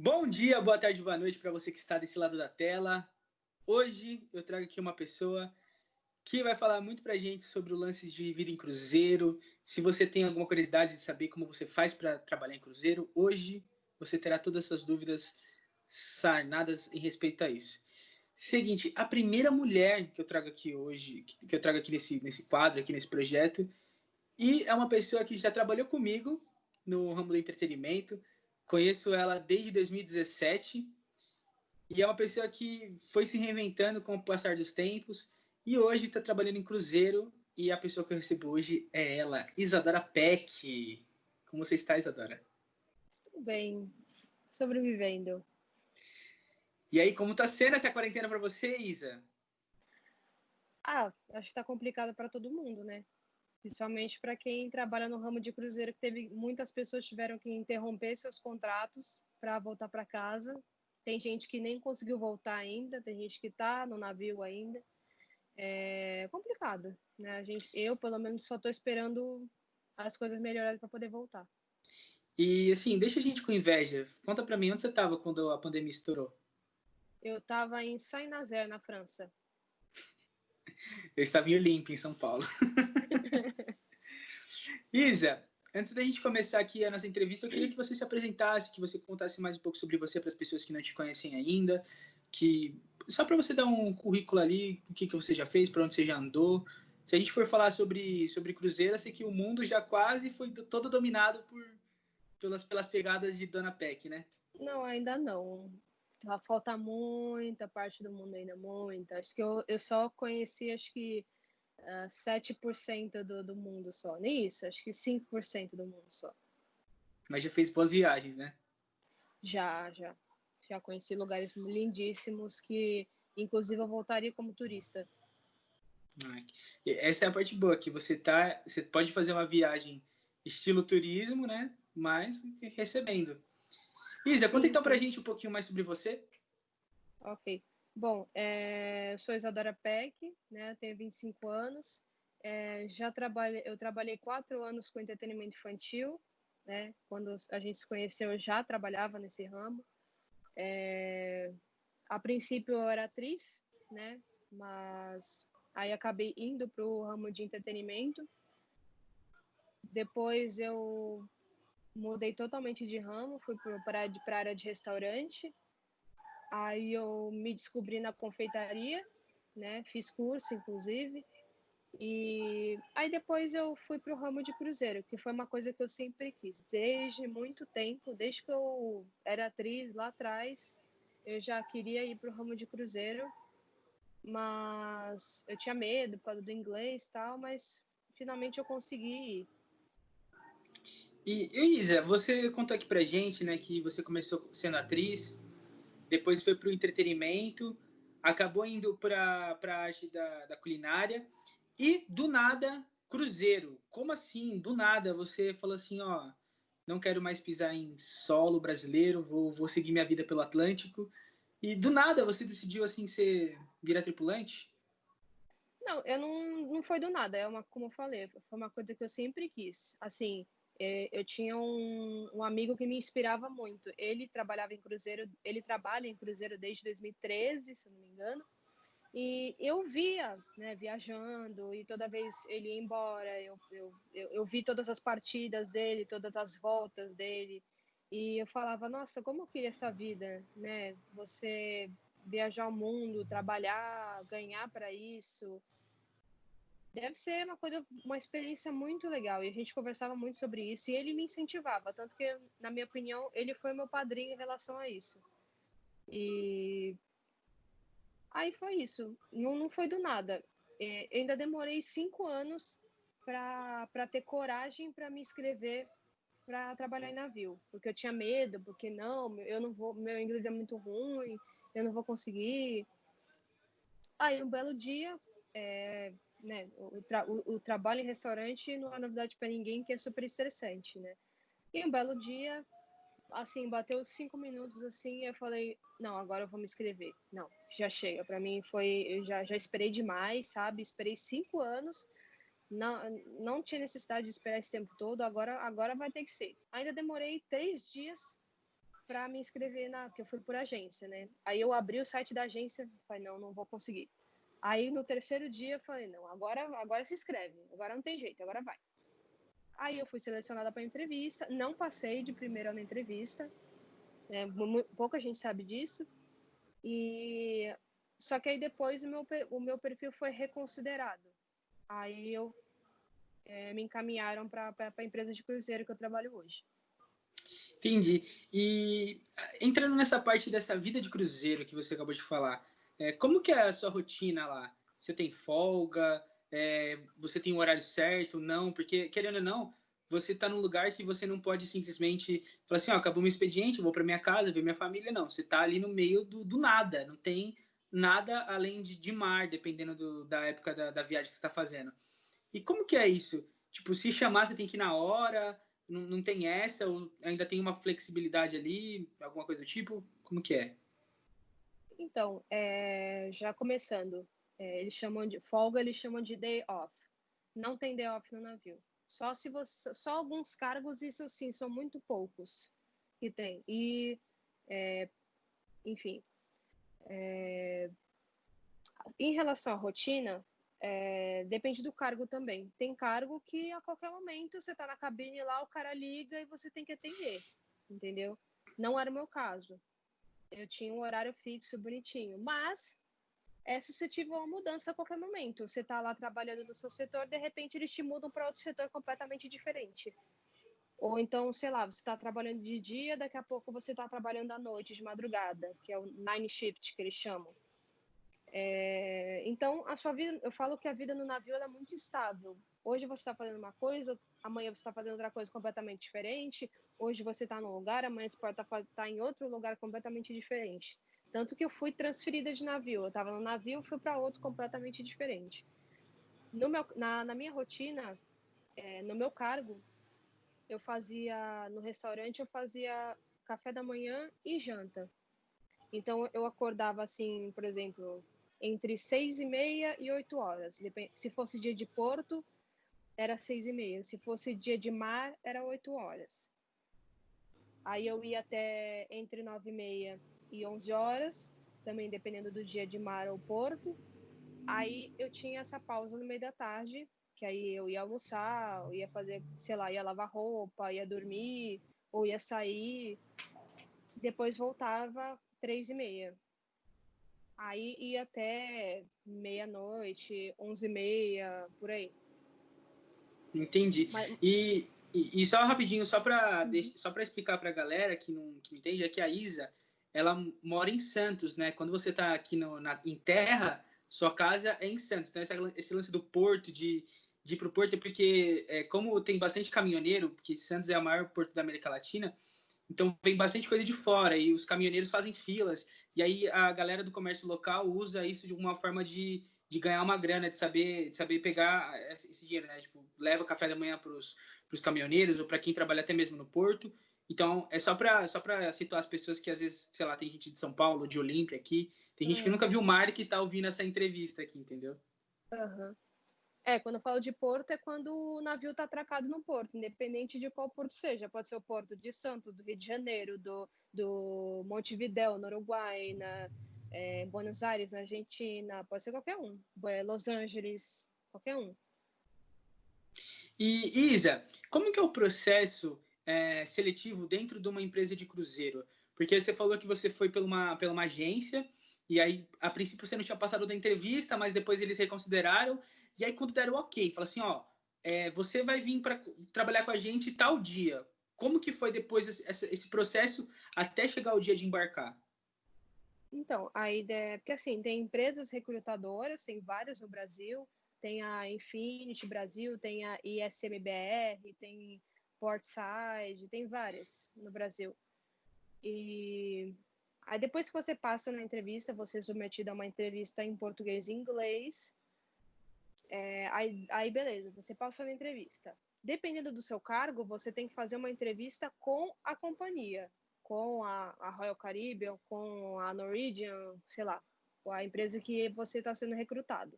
Bom dia, boa tarde, boa noite para você que está desse lado da tela. Hoje eu trago aqui uma pessoa que vai falar muito para a gente sobre o lance de vida em cruzeiro. Se você tem alguma curiosidade de saber como você faz para trabalhar em cruzeiro, hoje você terá todas essas dúvidas sanadas em respeito a isso. Seguinte, a primeira mulher que eu trago aqui hoje, que eu trago aqui nesse quadro, aqui nesse projeto, e é uma pessoa que já trabalhou comigo no ramo do entretenimento. Conheço ela desde 2017 e é uma pessoa que foi se reinventando com o passar dos tempos e hoje está trabalhando em cruzeiro. E a pessoa que eu recebo hoje é ela, Isadora Peck. Como você está, Isadora? Tudo bem, sobrevivendo. E aí, como está sendo essa quarentena para você, Isa? Acho que está complicado para todo mundo, né? Principalmente para quem trabalha no ramo de cruzeiro, que muitas pessoas tiveram que interromper seus contratos para voltar para casa. Tem gente que nem conseguiu voltar ainda, tem gente que está no navio ainda. É complicado, né? Eu, pelo menos, só estou esperando as coisas melhorarem para poder voltar. E assim, deixa a gente com inveja. Conta para mim, onde você estava quando a pandemia estourou? Eu estava em Saint-Nazaire, na França. Eu estava em Olímpia, em São Paulo. Isa, antes da gente começar aqui a nossa entrevista, eu queria que você se apresentasse, que você contasse mais um pouco sobre você para as pessoas que não te conhecem ainda, que só para você dar um currículo ali, o que você já fez, para onde você já andou. Se a gente for falar sobre cruzeiro, eu sei que o mundo já quase foi todo dominado pelas pegadas de Dona Peck, né? Não, ainda não. Falta muita parte do mundo ainda, muita. Acho que eu só conheci, acho que 7% do mundo só. Nem isso, acho que 5% do mundo só. Mas já fez boas viagens, né? Já conheci lugares lindíssimos que, inclusive, eu voltaria como turista. Essa é a parte boa, que você pode fazer uma viagem estilo turismo, né? Mas recebendo. Isa, conta então pra gente um pouquinho mais sobre você. Ok. Bom, eu sou Isadora Peck, né? Tenho 25 anos. Eu trabalhei 4 anos com entretenimento infantil, né? Quando a gente se conheceu, eu já trabalhava nesse ramo. A princípio eu era atriz, né? Mas aí acabei indo para o ramo de entretenimento. Depois eu mudei totalmente de ramo, fui para a área de restaurante. Aí eu me descobri na confeitaria, né? Fiz curso, inclusive. E aí depois eu fui para o ramo de cruzeiro, que foi uma coisa que eu sempre quis. Desde muito tempo, desde que eu era atriz lá atrás, eu já queria ir para o ramo de cruzeiro, mas eu tinha medo por causa do inglês e tal, mas finalmente eu consegui ir. E Isa, você contou aqui pra gente, né, que você começou sendo atriz, depois foi pro entretenimento, acabou indo pra arte da culinária e do nada, cruzeiro. Como assim? Do nada você falou assim, ó, não quero mais pisar em solo brasileiro, vou seguir minha vida pelo Atlântico. E do nada você decidiu assim virar tripulante? Não, eu não foi do nada, como eu falei, foi uma coisa que eu sempre quis. Assim, eu tinha um amigo que me inspirava muito. Ele trabalhava em cruzeiro, ele trabalha em cruzeiro desde 2013, se não me engano. E eu via, né, viajando, e toda vez ele ia embora, eu vi todas as partidas dele, todas as voltas dele, e eu falava, nossa, como eu queria essa vida, né? Você viajar o mundo, trabalhar, ganhar para isso. Deve ser uma experiência muito legal. E a gente conversava muito sobre isso. E ele me incentivava. Tanto que, na minha opinião, ele foi meu padrinho em relação a isso. E aí foi isso. Não foi do nada. Eu ainda demorei 5 anos para ter coragem para me inscrever para trabalhar em navio. Porque eu tinha medo, porque não, eu não vou, meu inglês é muito ruim, eu não vou conseguir. Aí um belo dia, né, o trabalho em restaurante não é novidade para ninguém, que é super estressante, né? E um belo dia, assim, bateu os 5 minutos, assim, eu falei, não, agora eu vou me inscrever. Não, já chega. Para mim eu já esperei demais, sabe? Esperei 5 anos, não tinha necessidade de esperar esse tempo todo, agora vai ter que ser. Ainda demorei 3 dias para me inscrever porque eu fui por agência, né? Aí eu abri o site da agência, falei, não vou conseguir. Aí no terceiro dia eu falei, não, agora se inscreve, agora não tem jeito, agora vai. Aí eu fui selecionada para entrevista, não passei de primeira na entrevista, né? Pouca gente sabe disso. E só que aí depois o meu perfil foi reconsiderado. Aí me encaminharam para a empresa de cruzeiro que eu trabalho hoje. Entendi. E entrando nessa parte dessa vida de cruzeiro que você acabou de falar, como que é a sua rotina lá? Você tem folga? Você tem um horário certo? Não? Porque, querendo ou não, você está num lugar que você não pode simplesmente falar assim, ó, acabou meu expediente, vou para minha casa, ver minha família. Não, você está ali no meio do nada, não tem nada além de mar, dependendo da época da viagem que você está fazendo. E como que é isso? Tipo, se chamar, você tem que ir na hora, não tem essa, ou ainda tem uma flexibilidade ali, alguma coisa do tipo? Como que é? Então, já começando, eles chamam de folga, eles chamam de day off. Não tem day off no navio. Só alguns cargos, isso sim, são muito poucos que tem. E, enfim, em relação à rotina, depende do cargo também. Tem cargo que a qualquer momento você está na cabine lá, o cara liga e você tem que atender, entendeu? Não era o meu caso. Eu tinha um horário fixo, bonitinho, mas é suscetível a uma mudança a qualquer momento. Você está lá trabalhando no seu setor, de repente eles te mudam para outro setor completamente diferente. Ou então, sei lá, você está trabalhando de dia, daqui a pouco você está trabalhando à noite, de madrugada, que é o night shift que eles chamam. Então, a sua vida, eu falo que a vida no navio é muito instável. Hoje você está fazendo uma coisa, amanhã você está fazendo outra coisa completamente diferente. Hoje você está num lugar, amanhã você pode estar em outro lugar completamente diferente. Tanto que eu fui transferida de navio. Eu estava no navio, fui para outro completamente diferente. Na minha rotina, no meu cargo, no restaurante, eu fazia café da manhã e janta. Então, eu acordava assim, por exemplo, entre 6h30 e 8 horas. Se fosse dia de porto, era 6h30. Se fosse dia de mar, era 8 horas. Aí eu ia até entre 9h30 e 11 horas, também dependendo do dia de mar ou porto. Aí eu tinha essa pausa no meio da tarde, que aí eu ia almoçar, eu ia fazer, sei lá, ia lavar roupa, ia dormir, ou ia sair. Depois voltava 3h30. Aí ia até meia-noite, 11h30, por aí. Entendi. Mas, E só rapidinho, só para uhum. explicar para a galera que não entende, é que a Isa, ela mora em Santos, né? Quando você está aqui em terra, sua casa é em Santos. Então, esse lance do porto, de ir para o porto, é porque, como tem bastante caminhoneiro, porque Santos é o maior porto da América Latina, então vem bastante coisa de fora e os caminhoneiros fazem filas. E aí a galera do comércio local usa isso de uma forma de ganhar uma grana, de saber pegar esse dinheiro, né? Tipo, leva café da manhã para os caminhoneiros ou para quem trabalha até mesmo no porto. Então, é só para situar as pessoas que às vezes, sei lá, tem gente de São Paulo, de Olímpia aqui, tem gente que nunca viu o mar e que tá ouvindo essa entrevista aqui, entendeu? Uhum. Quando eu falo de porto, é quando o navio está atracado no porto, independente de qual porto seja. Pode ser o porto de Santos, do Rio de Janeiro, do Montevidéu, no Uruguai, Buenos Aires, na Argentina, pode ser qualquer um. Los Angeles, qualquer um. E Isa, como que é o processo seletivo dentro de uma empresa de cruzeiro? Porque você falou que você foi pela uma agência, e aí, a princípio, você não tinha passado da entrevista, mas depois eles reconsideraram, e aí quando deram ok, fala assim, ó, você vai vir para trabalhar com a gente tal dia. Como que foi depois esse processo até chegar o dia de embarcar? Então, a ideia, porque assim, tem empresas recrutadoras, tem várias no Brasil, tem a Infinity Brasil, tem a ISMBR, tem Portside, tem várias no Brasil. E aí depois que você passa na entrevista, você é submetido a uma entrevista em português e inglês, aí beleza, você passou na entrevista. Dependendo do seu cargo, você tem que fazer uma entrevista com a companhia, com a Royal Caribbean, com a Norwegian, sei lá, com a empresa que você está sendo recrutado.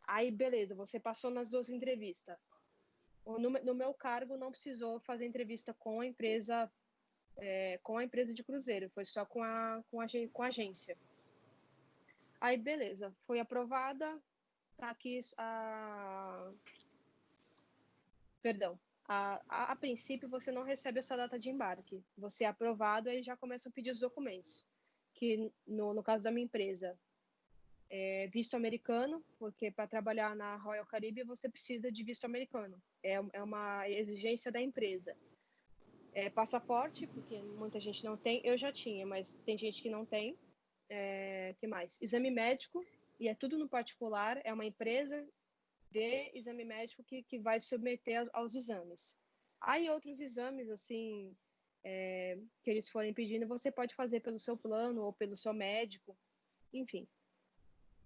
Aí beleza, você passou nas duas entrevistas. No meu cargo, não precisou fazer entrevista com a empresa com a empresa de cruzeiro, foi só com a agência. Aí, beleza, foi aprovada, tá aqui Perdão. A princípio, você não recebe a sua data de embarque. Você é aprovado, aí já começam a pedir os documentos. Que, no caso da minha empresa, é visto americano, porque para trabalhar na Royal Caribbean você precisa de visto americano. É uma exigência da empresa. Passaporte, porque muita gente não tem. Eu já tinha, mas tem gente que não tem. Que mais? Exame médico, e é tudo no particular. É uma empresa de exame médico que vai submeter aos exames. Aí outros exames, assim, que eles forem pedindo, você pode fazer pelo seu plano ou pelo seu médico, enfim.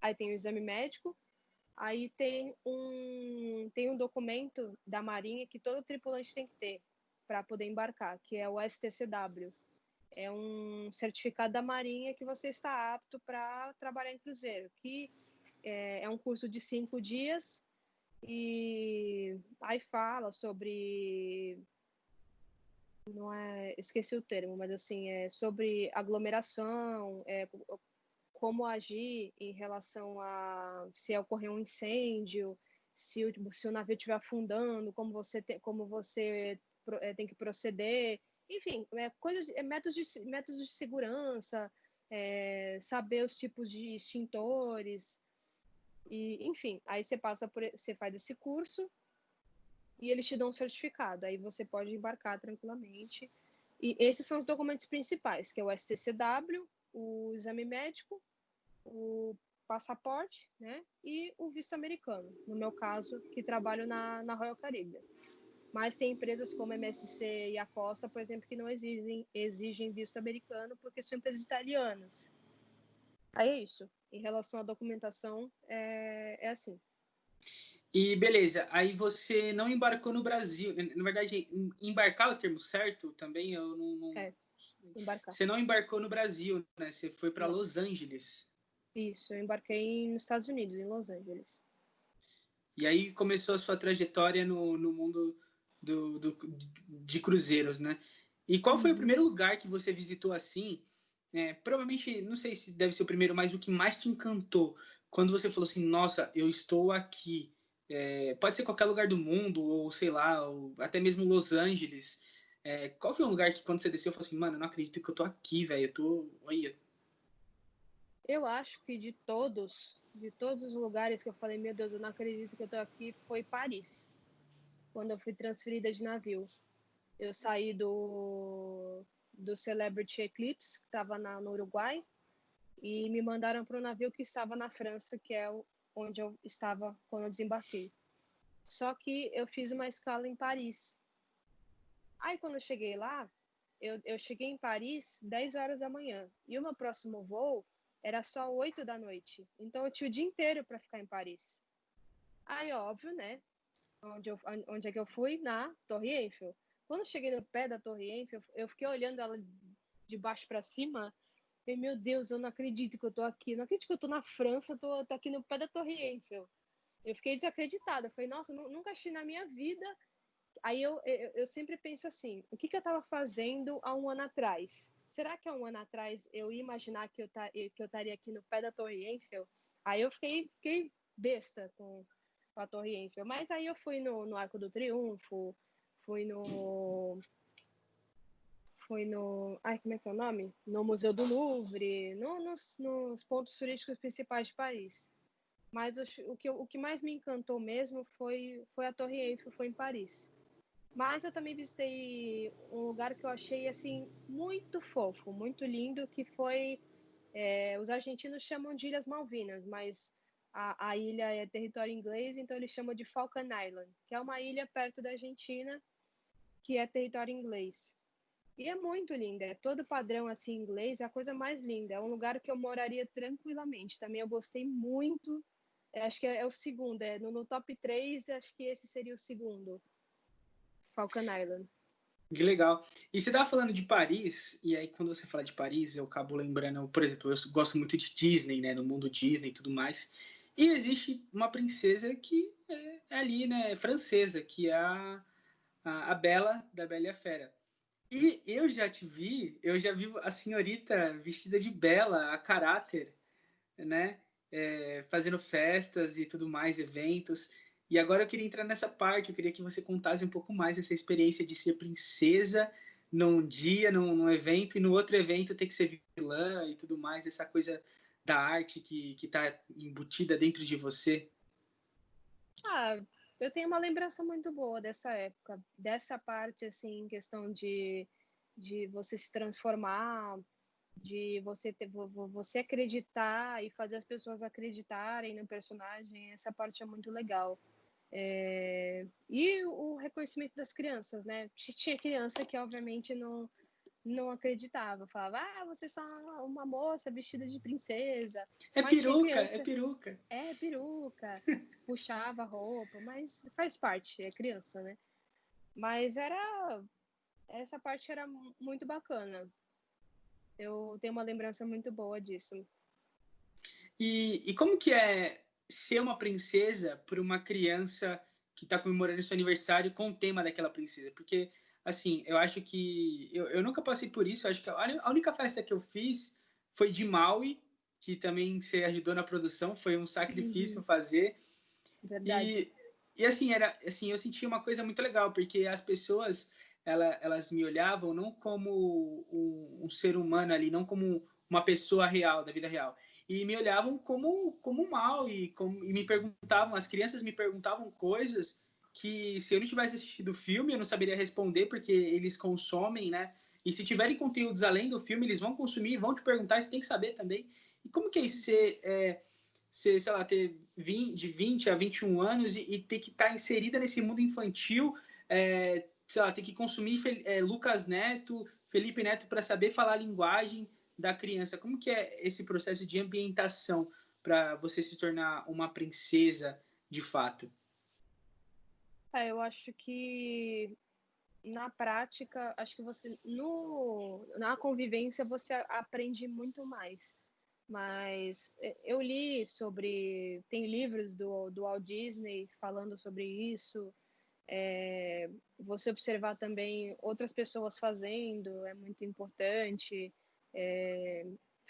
Aí tem o exame médico, aí tem um documento da Marinha que todo tripulante tem que ter para poder embarcar, que é o STCW. É um certificado da Marinha que você está apto para trabalhar em cruzeiro, que é um curso de 5 dias, e aí fala sobre, não é, esqueci o termo, mas assim, sobre aglomeração, como agir em relação a se ocorrer um incêndio, se o navio estiver afundando, como você tem que proceder, enfim, métodos de segurança, saber os tipos de extintores, e, enfim, aí você faz esse curso e eles te dão um certificado. Aí você pode embarcar tranquilamente. E esses são os documentos principais, que é o STCW, o exame médico, o passaporte, né? E o visto americano, no meu caso, que trabalho na Royal Caribbean. Mas tem empresas como a MSC e a Costa, por exemplo, que não exigem visto americano porque são empresas italianas. Aí é isso. Em relação à documentação, é assim. E beleza, aí você não embarcou no Brasil. Na verdade, embarcar é o termo certo também? Eu não... Embarcar. Você não embarcou no Brasil, né? Você foi para Não. Los Angeles. Isso, eu embarquei nos Estados Unidos, em Los Angeles. E aí começou a sua trajetória no mundo de cruzeiros, né? E qual foi o primeiro lugar que você visitou assim? Provavelmente, não sei se deve ser o primeiro, mas o que mais te encantou quando você falou assim, nossa, eu estou aqui. Pode ser qualquer lugar do mundo, ou sei lá, ou até mesmo Los Angeles. Qual foi um lugar que quando você desceu, eu falei assim, mano, eu não acredito que eu tô aqui, velho. Eu tô. Olha. Eu acho que de todos os lugares que eu falei, meu Deus, eu não acredito que eu tô aqui, foi Paris. Quando eu fui transferida de navio. Eu saí do Celebrity Eclipse, que estava no Uruguai, e me mandaram para o navio que estava na França, que é onde eu estava quando eu desembarquei. Só que eu fiz uma escala em Paris. Aí, quando eu cheguei lá, eu cheguei em Paris 10 horas da manhã. E o meu próximo voo era só 8 da noite. Então, eu tinha o dia inteiro para ficar em Paris. Aí, óbvio, né? Onde é que eu fui? Na Torre Eiffel. Quando eu cheguei no pé da Torre Eiffel, eu fiquei olhando ela de baixo para cima. E, meu Deus, eu não acredito que eu tô aqui. Não acredito que eu tô na França, tô aqui no pé da Torre Eiffel. Eu fiquei desacreditada. Eu falei, nossa, nunca achei na minha vida. Aí eu sempre penso assim, o que eu estava fazendo há um ano atrás? Será que há um ano atrás eu ia imaginar que eu estaria aqui no pé da Torre Eiffel? Aí eu fiquei besta com a Torre Eiffel. Mas aí eu fui no Arco do Triunfo, fui no... Ai, como é que é o nome? No Museu do Louvre, nos pontos turísticos principais de Paris. Mas o que mais me encantou mesmo foi a Torre Eiffel, foi em Paris. Mas eu também visitei um lugar que eu achei assim muito fofo, muito lindo, que foi os argentinos chamam de Ilhas Malvinas, mas a ilha é território inglês, então eles chamam de Falkland Island, que é uma ilha perto da Argentina, que é território inglês. E é muito linda, é todo padrão assim inglês, é a coisa mais linda. É um lugar que eu moraria tranquilamente. Também eu gostei muito. Acho que é o segundo, no top 3, acho que esse seria o segundo. Falcon Island. Que legal. E você estava falando de Paris, e aí quando você fala de Paris, eu acabo lembrando, por exemplo, eu gosto muito de Disney, né, no mundo Disney e tudo mais. E existe uma princesa que é ali, né, francesa, que é a Bela, da Bela e a Fera. E eu já te vi, eu já vi a senhorita vestida de bela, a caráter, né? Fazendo festas e tudo mais, eventos. E agora eu queria entrar nessa parte, eu queria que você contasse um pouco mais essa experiência de ser princesa num dia, num evento, e no outro evento ter que ser vilã e tudo mais, essa coisa da arte que tá embutida dentro de você. Ah, eu tenho uma lembrança muito boa dessa época, dessa parte, assim, em questão de você se transformar, de você acreditar e fazer as pessoas acreditarem no personagem, essa parte é muito legal. E o reconhecimento das crianças, né? Tinha criança que, obviamente, não acreditava, falava, você é só uma moça vestida de princesa, É mas tinha peruca, é criança, peruca. peruca, puxava a roupa, mas faz parte, é criança, né? Mas essa parte era muito bacana. Eu tenho uma lembrança muito boa disso. E como que é ser uma princesa para uma criança que está comemorando seu aniversário com o tema daquela princesa? Porque, assim, eu acho que... Eu nunca passei por isso. Eu acho que a única festa que eu fiz foi de Maui, que também você ajudou na produção. Foi um sacrifício Uhum, fazer. verdade. E, e assim, eu sentia uma coisa muito legal, porque as pessoas, elas me olhavam não como um ser humano ali, não como uma pessoa real, da vida real. E me olhavam como mal, e me perguntavam, as crianças me perguntavam coisas que, se eu não tivesse assistido o filme, eu não saberia responder, porque eles consomem, né? E se tiverem conteúdos além do filme, eles vão consumir, vão te perguntar, você tem que saber também. E como que é ser sei lá, ter de 20 a 21 anos e ter que estar inserida nesse mundo infantil, sei lá, ter que consumir Lucas Neto, Felipe Neto para saber falar a linguagem da criança. Como que é esse processo de ambientação para você se tornar uma princesa de fato? Eu acho que na prática, acho que você na convivência você aprende muito mais. Mas eu li sobre, tem livros do Walt Disney falando sobre isso. Você observar também outras pessoas fazendo é muito importante.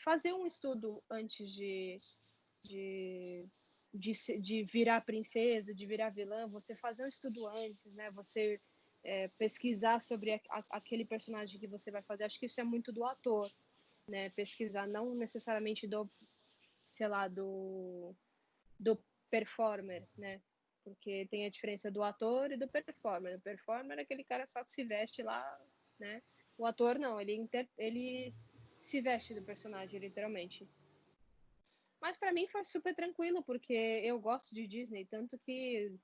Fazer um estudo antes de, de virar princesa, de virar vilã, você fazer um estudo antes, né? Você pesquisar sobre aquele personagem que você vai fazer. Acho que isso é muito do ator, né? Pesquisar, não necessariamente do, sei lá, do performer, né? Porque tem a diferença do ator e do performer. O performer é aquele cara só que se veste lá, né? O ator não, ele se veste do personagem, literalmente. Mas para mim foi super tranquilo, porque eu gosto de Disney, tanto que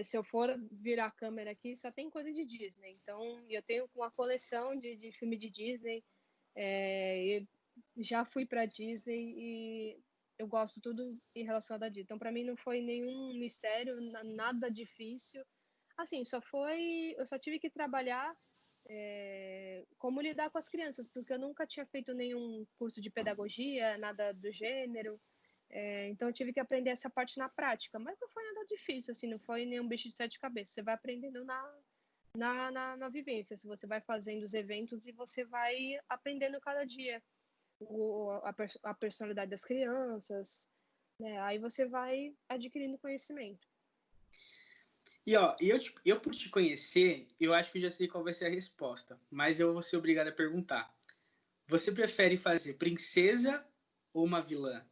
se eu for virar a câmera aqui, só tem coisa de Disney. Então, eu tenho uma coleção de filme de Disney. Já fui para Disney e eu gosto tudo em relação a Disney. Então, para mim, não foi nenhum mistério, nada difícil. Assim, eu só tive que trabalhar como lidar com as crianças, porque eu nunca tinha feito nenhum curso de pedagogia, nada do gênero. Então eu tive que aprender essa parte na prática, mas não foi nada difícil, assim, não foi nenhum bicho de sete cabeças. Você vai aprendendo na vivência, se você vai fazendo os eventos e você vai aprendendo cada dia a personalidade das crianças, né? Aí você vai adquirindo conhecimento. E ó, eu por te conhecer, eu acho que já sei qual vai ser a resposta, mas eu vou ser obrigado a perguntar. Você prefere fazer princesa ou uma vilã?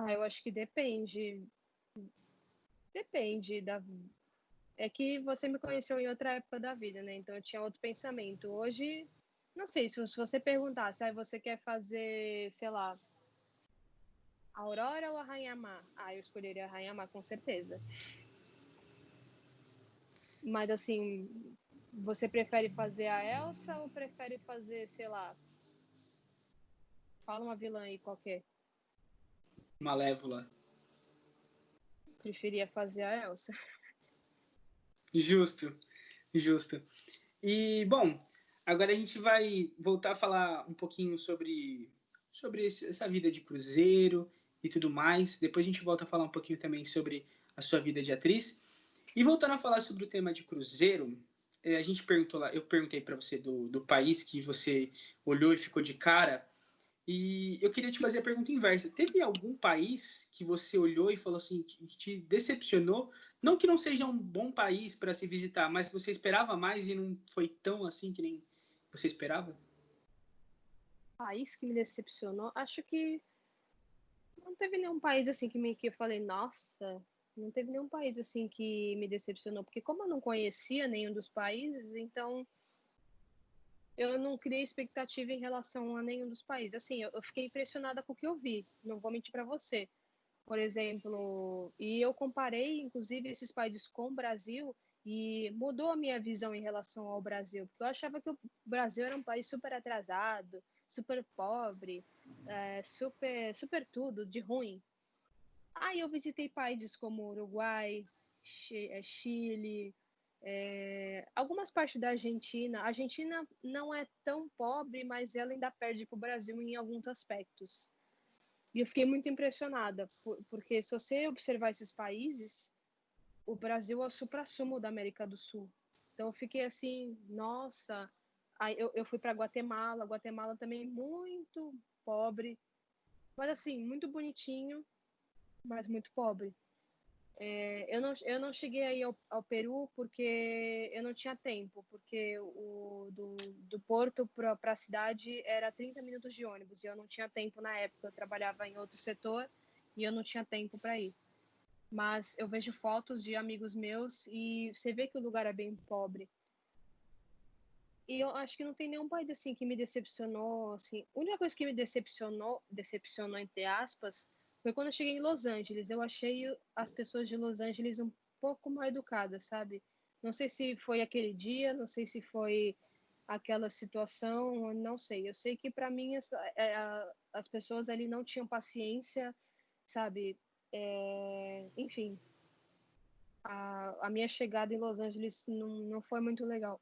Eu acho que depende. Depende da. É que você me conheceu em outra época da vida, né? Então eu tinha outro pensamento. Hoje, não sei, se você perguntasse, você quer fazer, sei lá, a Aurora ou a Rainha Má? Eu escolheria a Rainha Má, com certeza. Mas assim, você prefere fazer a Elsa ou prefere fazer, sei lá, fala uma vilã aí qualquer. Malévola. Preferia fazer a Elsa. Justo, justo. E, bom, agora a gente vai voltar a falar um pouquinho sobre essa vida de cruzeiro e tudo mais. Depois a gente volta a falar um pouquinho também sobre a sua vida de atriz. E voltando a falar sobre o tema de cruzeiro, a gente perguntou lá, eu perguntei para você do país que você olhou e ficou de cara, e eu queria te fazer a pergunta inversa. Teve algum país que você olhou e falou assim, que te decepcionou? Não que não seja um bom país para se visitar, mas que você esperava mais e não foi tão assim que nem você esperava? País que me decepcionou, acho que não teve nenhum país assim que eu falei, nossa, não teve nenhum país assim que me decepcionou, porque como eu não conhecia nenhum dos países, então eu não criei expectativa em relação a nenhum dos países. Assim, eu fiquei impressionada com o que eu vi, não vou mentir para você. Por exemplo, e eu comparei, inclusive, esses países com o Brasil e mudou a minha visão em relação ao Brasil, porque eu achava que o Brasil era um país super atrasado, super pobre, super tudo de ruim. Aí eu visitei países como Uruguai, Chile, algumas partes da Argentina. A Argentina não é tão pobre, mas ela ainda perde para o Brasil em alguns aspectos. E eu fiquei muito impressionada, porque se você observar esses países, o Brasil é o suprassumo da América do Sul. Então eu fiquei assim, nossa. Aí eu fui para Guatemala, Guatemala também muito pobre, mas assim, muito bonitinho, mas muito pobre. Eu não cheguei aí ao Peru porque eu não tinha tempo, porque do Porto para a cidade era 30 minutos de ônibus e eu não tinha tempo na época. Eu trabalhava em outro setor e eu não tinha tempo para ir. Mas eu vejo fotos de amigos meus e você vê que o lugar é bem pobre. E eu acho que não tem nenhum país assim que me decepcionou, assim. A única coisa que me decepcionou entre aspas, foi quando eu cheguei em Los Angeles. Eu achei as pessoas de Los Angeles um pouco mal educadas, sabe? Não sei se foi aquele dia, não sei se foi aquela situação, não sei. Eu sei que para mim as pessoas ali não tinham paciência, sabe? Enfim, a minha chegada em Los Angeles não foi muito legal.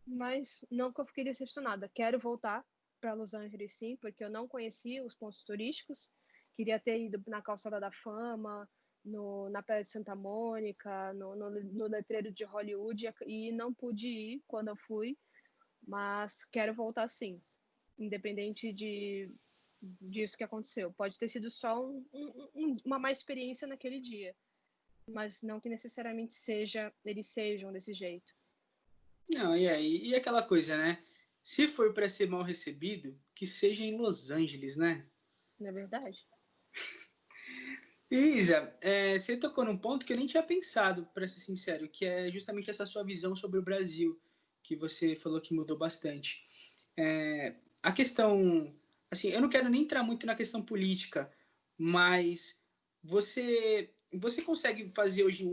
Mas não que eu fiquei decepcionada. Quero voltar para Los Angeles, sim, porque eu não conhecia os pontos turísticos. Queria ter ido na Calçada da Fama, na Praia de Santa Mônica, no letreiro de Hollywood, e não pude ir quando eu fui, mas quero voltar sim, independente disso que aconteceu. Pode ter sido só uma má experiência naquele dia, mas não que necessariamente eles sejam desse jeito. Não, e aí? E aquela coisa, né? Se for para ser mal recebido, que seja em Los Angeles, né? Não é verdade? Isa, você tocou num ponto que eu nem tinha pensado, para ser sincero, que é justamente essa sua visão sobre o Brasil, que você falou que mudou bastante. A questão, assim, eu não quero nem entrar muito na questão política, mas você consegue fazer hoje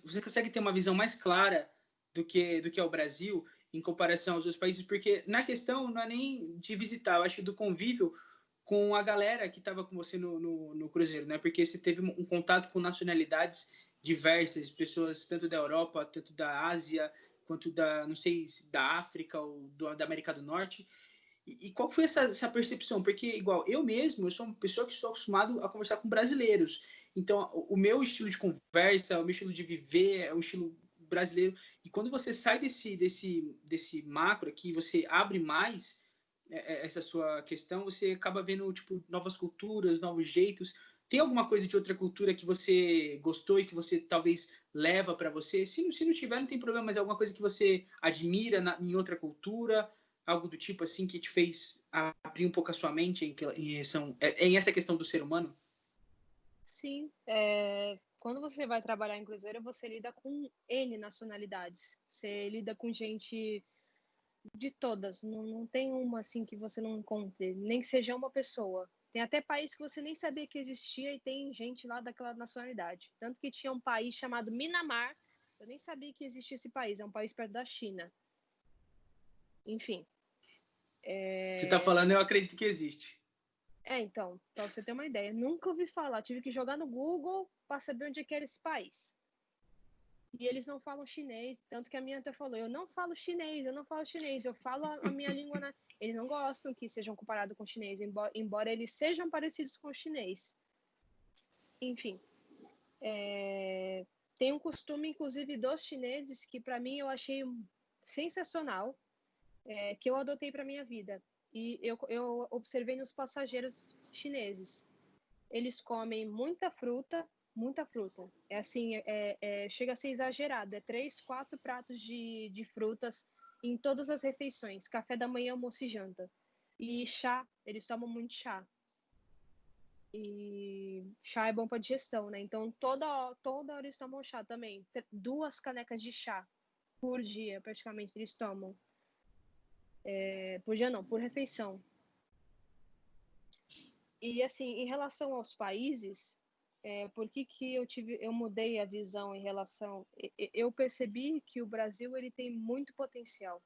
você consegue ter uma visão mais clara do que é o Brasil em comparação aos outros países, porque na questão não é nem de visitar, eu acho do convívio com a galera que estava com você no Cruzeiro, né? Porque você teve um contato com nacionalidades diversas, pessoas tanto da Europa, tanto da Ásia, quanto não sei, da África ou da América do Norte. E qual foi essa percepção? Porque, igual, eu mesmo, eu sou uma pessoa que estou acostumado a conversar com brasileiros. Então, o meu estilo de conversa, o meu estilo de viver é um estilo brasileiro. E quando você sai desse macro aqui, você abre mais essa sua questão, você acaba vendo tipo novas culturas, novos jeitos. Tem alguma coisa de outra cultura que você gostou e que você talvez leva para você? Se não tiver, não tem problema, mas é alguma coisa que você admira em outra cultura, algo do tipo assim que te fez abrir um pouco a sua mente em relação em essa questão do ser humano? Sim, quando você vai trabalhar em cruzeiro, você lida com N nacionalidades. Você lida com gente de todas. Não tem uma assim que você não encontre, nem que seja uma pessoa. Tem até país que você nem sabia que existia e tem gente lá daquela nacionalidade. Tanto que tinha um país chamado Minamar, eu nem sabia que existia esse país, é um país perto da China. Enfim. Você está falando, eu acredito que existe. Então, para você ter uma ideia, nunca ouvi falar, tive que jogar no Google para saber onde é que era esse país. E eles não falam chinês, tanto que a minha até falou, eu não falo chinês, eu falo a minha língua. Eles não gostam que sejam comparados com o chinês, embora eles sejam parecidos com o chinês. Enfim, Tem um costume, inclusive, dos chineses, que para mim eu achei sensacional, que eu adotei para minha vida. E eu observei nos passageiros chineses. Eles comem muita fruta, muita fruta. É assim, chega a ser exagerado. É 3, 4 pratos de frutas em todas as refeições. Café da manhã, almoço e janta. E chá, eles tomam muito chá. E chá é bom para digestão, né? Então, toda hora eles tomam chá também. 2 canecas de chá por dia, praticamente, eles tomam. Por dia não, por refeição. E, assim, em relação aos países, por que eu mudei a visão em relação... Eu percebi que o Brasil, ele tem muito potencial.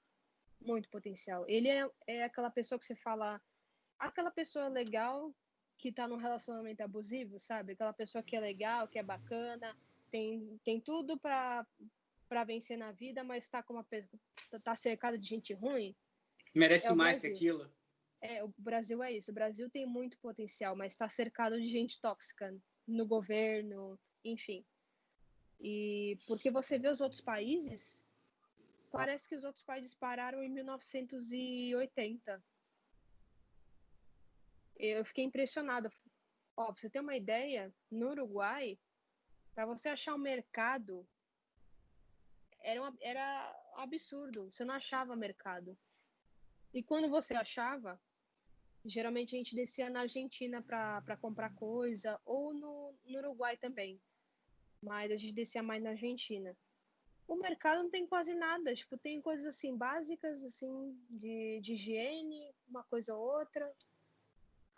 Muito potencial. Ele é aquela pessoa que você fala... Aquela pessoa legal que tá num relacionamento abusivo, sabe? Aquela pessoa que é legal, que é bacana, tem tudo para vencer na vida, mas tá cercado de gente ruim. É Merece o mais que Brasil. aquilo? O Brasil é isso. O Brasil tem muito potencial, mas está cercado de gente tóxica no governo, enfim. E porque você vê os outros países, parece que os outros países pararam em 1980. Eu fiquei impressionada. Ó, pra você ter uma ideia, no Uruguai, para você achar um mercado, era absurdo. Você não achava mercado. E quando você achava, geralmente a gente descia na Argentina para comprar coisa, ou no Uruguai também. Mas a gente descia mais na Argentina. O mercado não tem quase nada. Tipo, tem coisas assim básicas, assim, de higiene, uma coisa ou outra.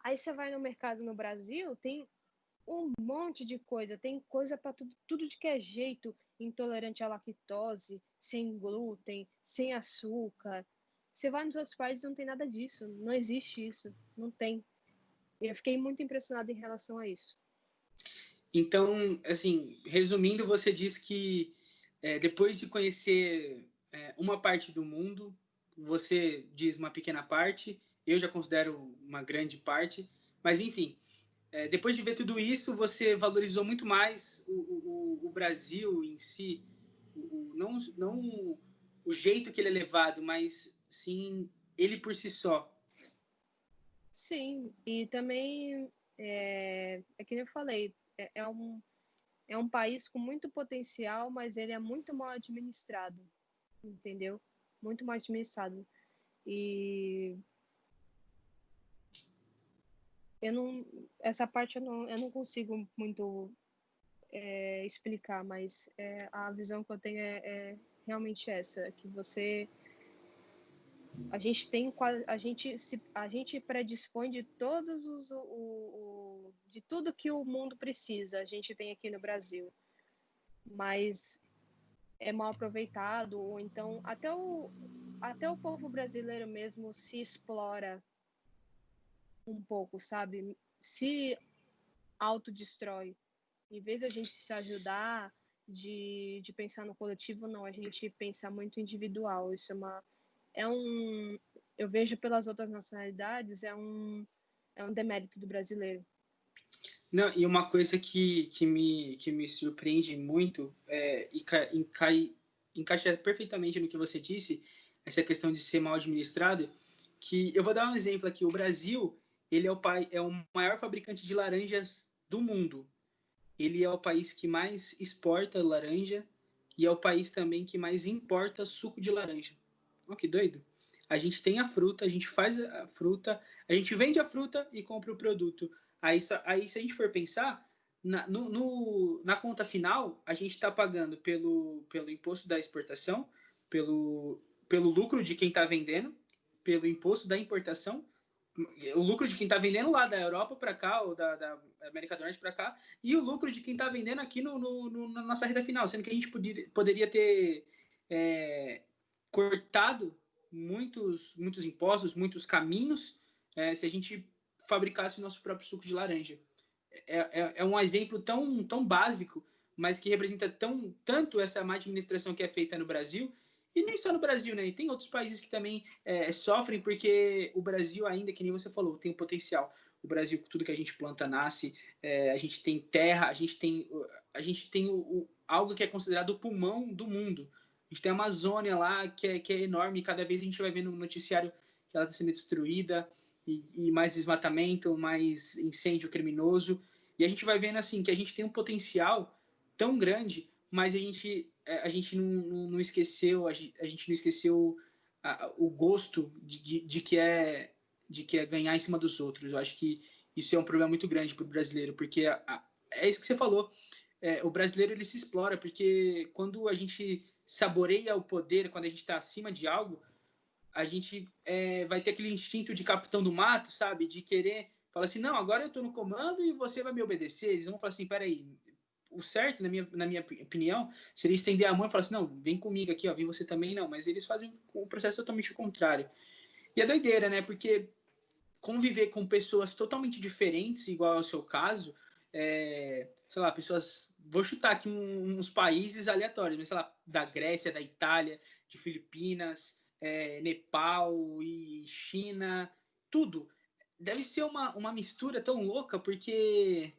Aí você vai no mercado no Brasil, tem um monte de coisa, tem coisa para tudo de que é jeito, intolerante à lactose, sem glúten, sem açúcar. Você vai nos outros países, não tem nada disso, não existe isso, não tem. Eu fiquei muito impressionada em relação a isso. Então, assim, resumindo, você diz que depois de conhecer uma parte do mundo, você diz uma pequena parte, eu já considero uma grande parte, mas enfim, depois de ver tudo isso, você valorizou muito mais o Brasil em si, não o jeito que ele é levado, mas sim ele por si só. Sim, e também que nem eu falei, é um país com muito potencial, mas ele é muito mal administrado, entendeu? Muito mal administrado. E essa parte eu não consigo muito explicar, mas a visão que eu tenho é realmente essa, que a gente predispõe de todos de tudo que o mundo precisa, a gente tem aqui no Brasil, mas é mal aproveitado, ou então até o povo brasileiro mesmo se explora um pouco, sabe? Se autodestrói. Em vez da gente se ajudar, de pensar no coletivo, não, a gente pensa muito individual. Isso é um, eu vejo pelas outras nacionalidades, é um demérito do brasileiro. Não, e uma coisa que me surpreende muito encaixa perfeitamente no que você disse, essa questão de ser mal administrado, que eu vou dar um exemplo aqui. O Brasil, ele é o maior fabricante de laranjas do mundo. Ele é o país que mais exporta laranja e é o país também que mais importa suco de laranja. Oh, que doido. A gente tem a fruta, a gente faz a fruta, a gente vende a fruta e compra o produto. Aí se a gente for pensar, na conta final, a gente está pagando pelo imposto da exportação, pelo lucro de quem está vendendo, pelo imposto da importação, o lucro de quem está vendendo lá da Europa para cá, ou da América do Norte para cá, e o lucro de quem está vendendo aqui na nossa reta final, sendo que a gente poderia ter cortado muitos impostos, muitos caminhos, se a gente fabricasse o nosso próprio suco de laranja. É um exemplo tão básico, mas que representa tanto essa má administração que é feita no Brasil, e nem só no Brasil, né? E tem outros países que também sofrem, porque o Brasil ainda, que nem você falou, tem o potencial. O Brasil, tudo que a gente planta nasce, a gente tem terra, a gente tem algo que é considerado o pulmão do mundo. A gente tem a Amazônia lá, que é enorme, e cada vez a gente vai vendo no noticiário que ela está sendo destruída, e mais desmatamento, mais incêndio criminoso. E a gente vai vendo assim que a gente tem um potencial tão grande, mas a gente não esqueceu, a gente não esqueceu o gosto de que é ganhar em cima dos outros. Eu acho que isso é um problema muito grande para o brasileiro, porque é isso que você falou. O brasileiro ele se explora, porque quando a gente saboreia o poder, quando a gente está acima de algo, a gente vai ter aquele instinto de capitão do mato, sabe? De querer falar assim, não, agora eu estou no comando e você vai me obedecer. Eles vão falar assim, peraí, o certo, na minha opinião, seria estender a mão e falar assim, não, vem comigo aqui, ó, vem você também, não. Mas eles fazem o processo totalmente contrário. E é doideira, né? Porque conviver com pessoas totalmente diferentes, igual ao seu caso, sei lá, pessoas... Vou chutar aqui uns países aleatórios, mas sei lá, da Grécia, da Itália, de Filipinas, Nepal e China, tudo. Deve ser uma mistura tão louca, porque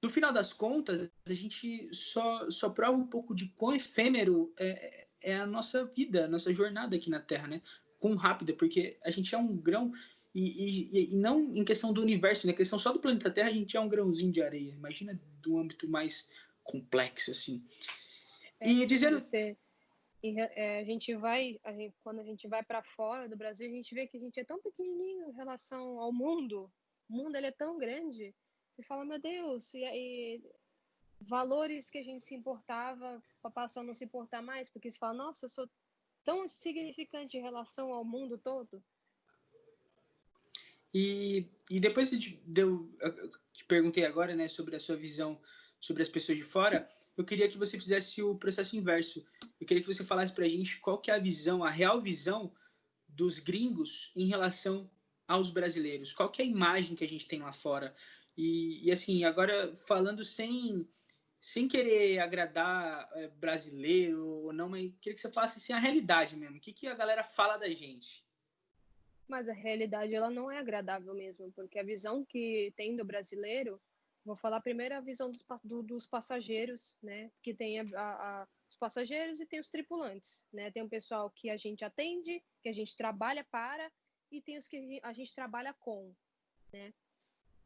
no final das contas, a gente só prova um pouco de quão efêmero é a nossa vida, a nossa jornada aqui na Terra, né? Quão rápida, porque a gente é um grão, e não em questão do universo, né? Questão só do planeta Terra, a gente é um grãozinho de areia. Imagina do âmbito mais complexo, assim. E dizendo... Quando a gente vai para fora do Brasil, a gente vê que a gente é tão pequenininho em relação ao mundo. O mundo ele é tão grande. Você fala, meu Deus, e valores que a gente se importava passam a não se importar mais, porque você fala, nossa, eu sou tão insignificante em relação ao mundo todo. E depois eu te perguntei agora, né, sobre a sua visão sobre as pessoas de fora, eu queria que você fizesse o processo inverso. Eu queria que você falasse pra gente qual que é a visão, a real visão dos gringos em relação aos brasileiros. Qual que é a imagem que a gente tem lá fora? E assim, agora falando sem querer agradar brasileiro ou não, mas queria que você falasse assim, a realidade mesmo. O que a galera fala da gente? Mas a realidade ela não é agradável mesmo, porque a visão que tem do brasileiro, vou falar primeiro a visão dos passageiros, né? Que tem os passageiros e tem os tripulantes, né? Tem um pessoal que a gente atende, que a gente trabalha para, e tem os que a gente trabalha com, né?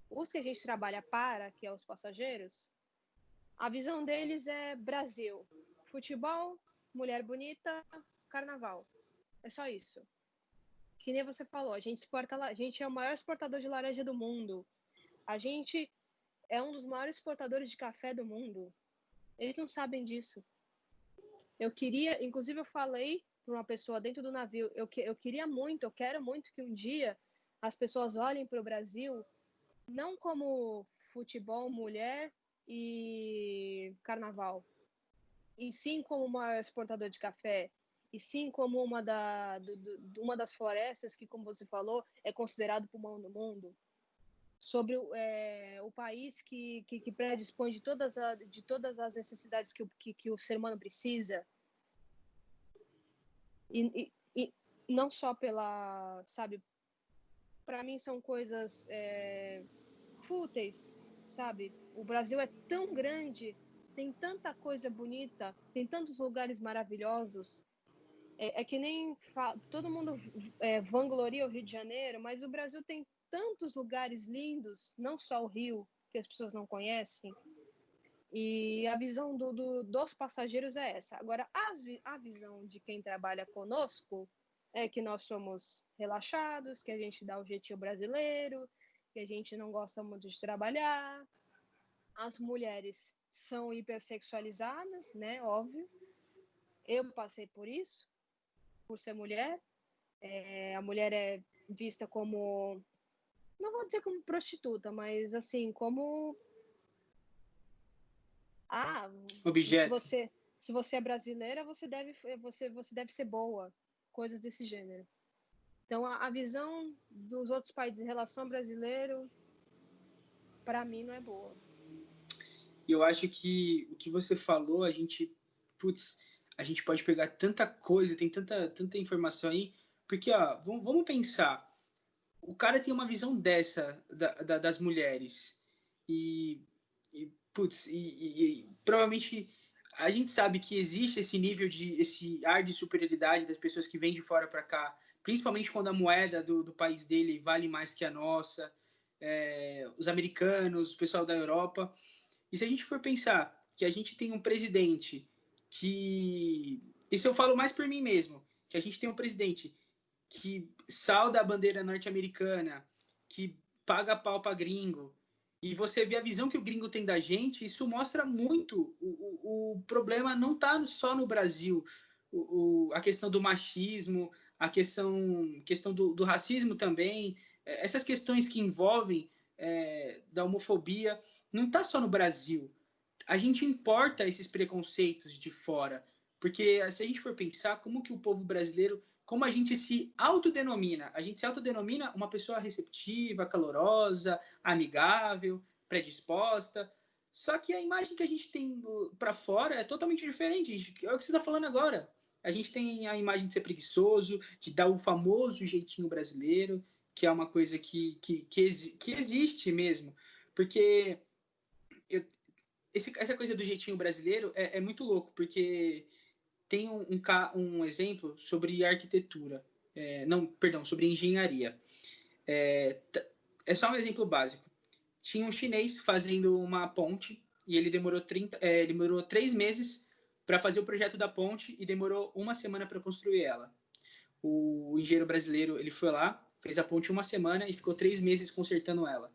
Os que a gente trabalha para, que é os passageiros, a visão deles é Brasil, futebol, mulher bonita, carnaval. É só isso. Que nem você falou, a gente é o maior exportador de laranja do mundo. A gente é um dos maiores exportadores de café do mundo. Eles não sabem disso. Inclusive eu falei para uma pessoa dentro do navio, eu quero muito que um dia as pessoas olhem para o Brasil não como futebol, mulher e carnaval, e sim como o maior exportador de café, e sim como uma das florestas que, como você falou, é considerado pulmão do mundo, sobre o país que predispõe de todas as necessidades que o ser humano precisa, e não só pela, sabe, para mim são coisas fúteis, sabe? O Brasil é tão grande, tem tanta coisa bonita, tem tantos lugares maravilhosos. É que nem todo mundo vangloria o Rio de Janeiro, mas o Brasil tem tantos lugares lindos, não só o Rio, que as pessoas não conhecem. E a visão dos passageiros é essa. Agora, a visão de quem trabalha conosco é que nós somos relaxados, que a gente dá o jeitinho brasileiro, que a gente não gosta muito de trabalhar. As mulheres são hipersexualizadas, né? Óbvio. Eu passei por isso, por ser mulher. A mulher é vista como, não vou dizer como prostituta, mas assim, como Objeto. se você é brasileira, você deve ser boa, coisas desse gênero. Então a visão dos outros países em relação ao brasileiro, para mim, não é boa. E eu acho que o que você falou, a gente pode pegar tanta coisa, tem tanta informação aí, porque, ó, vamos pensar, o cara tem uma visão dessa das mulheres, e provavelmente a gente sabe que existe esse ar de superioridade das pessoas que vêm de fora para cá, principalmente quando a moeda do país dele vale mais que a nossa, os americanos, o pessoal da Europa. E se a gente for pensar que a gente tem um presidente que. Isso eu falo mais por mim mesmo, que a gente tem um presidente que salda a bandeira norte-americana, que paga pau para gringo, e você vê a visão que o gringo tem da gente, isso mostra muito. O problema não está só no Brasil. A questão do machismo, a questão do racismo também, essas questões que envolvem da homofobia, não está só no Brasil. A gente importa esses preconceitos de fora. Porque se a gente for pensar como que o povo brasileiro, como a gente se autodenomina, a gente se autodenomina uma pessoa receptiva, calorosa, amigável, predisposta. Só que a imagem que a gente tem para fora é totalmente diferente. É o que você está falando agora. A gente tem a imagem de ser preguiçoso, de dar o famoso jeitinho brasileiro, que é uma coisa que existe mesmo. Porque essa coisa do jeitinho brasileiro é muito louco, porque tem um exemplo sobre arquitetura. Não, perdão, sobre engenharia. É só um exemplo básico. Tinha um chinês fazendo uma ponte e ele demorou 3 meses para fazer o projeto da ponte e demorou 1 semana para construir ela. O engenheiro brasileiro ele foi lá, fez a ponte 1 semana e ficou 3 meses consertando ela.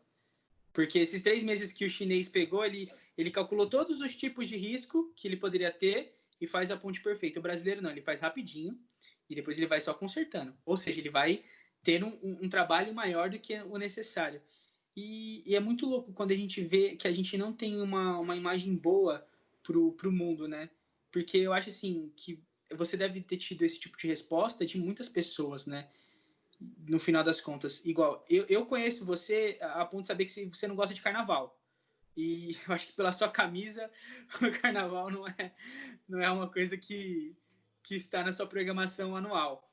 Porque esses 3 meses que o chinês pegou, ele calculou todos os tipos de risco que ele poderia ter e faz a ponte perfeita. O brasileiro não, ele faz rapidinho e depois ele vai só consertando. Ou seja, ele vai ter um trabalho maior do que o necessário. E é muito louco quando a gente vê que a gente não tem uma imagem boa pro mundo, né? Porque eu acho assim que você deve ter tido esse tipo de resposta de muitas pessoas, né? No final das contas. Igual, eu conheço você a ponto de saber que você não gosta de carnaval. E eu acho que pela sua camisa, o carnaval não é uma coisa que está na sua programação anual.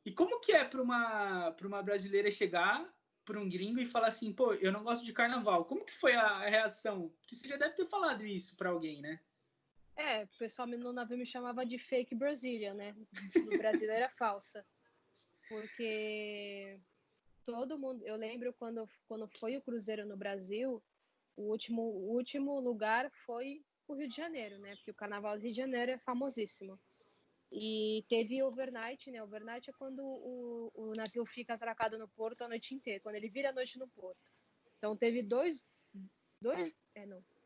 E como que é para uma brasileira chegar para um gringo e falar assim, pô, eu não gosto de carnaval? Como que foi a reação? Porque você já deve ter falado isso para alguém, né? O pessoal no navio me chamava de fake Brasília, né? No brasileira falsa. Porque todo mundo... Eu lembro quando foi o cruzeiro no Brasil, o último lugar foi o Rio de Janeiro, né? Porque o Carnaval do Rio de Janeiro é famosíssimo. E teve overnight, né? Overnight é quando o navio fica atracado no porto a noite inteira, quando ele vira a noite no porto. Então teve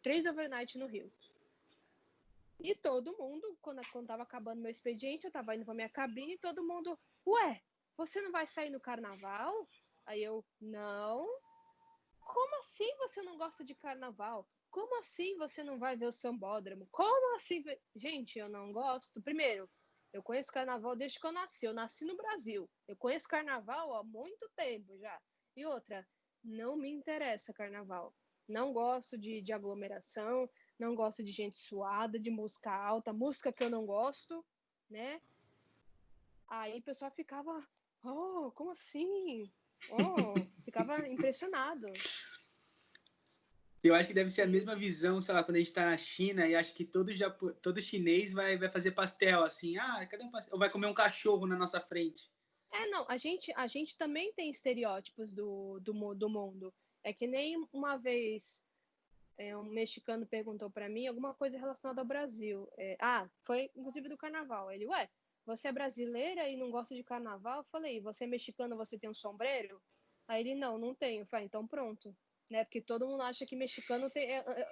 três overnight no Rio. E todo mundo, quando tava acabando meu expediente, eu tava indo pra minha cabine e todo mundo, ué, você não vai sair no carnaval? Aí eu, não. Como assim você não gosta de carnaval? Como assim você não vai ver o sambódromo? Como assim? Gente, eu não gosto. Primeiro, eu conheço carnaval desde que eu nasci. Eu nasci no Brasil. Eu conheço carnaval há muito tempo já. E outra, não me interessa carnaval. Não gosto de aglomeração, não gosto de gente suada, de música alta, música que eu não gosto, né? Aí o pessoal ficava, oh, como assim? Oh, ficava impressionado. Eu acho que deve ser a mesma visão, sei lá, quando a gente está na China e acho que todo chinês vai fazer pastel, assim, cadê um pastel? Ou vai comer um cachorro na nossa frente. Não, a gente também tem estereótipos do mundo. É que nem uma vez um mexicano perguntou para mim alguma coisa relacionada ao Brasil. Foi inclusive do carnaval. Ele, ué, você é brasileira e não gosta de carnaval? Eu falei, você é mexicano, você tem um sombreiro? Aí ele, não tenho. Eu falei, então pronto. Né? Porque todo mundo acha que mexicano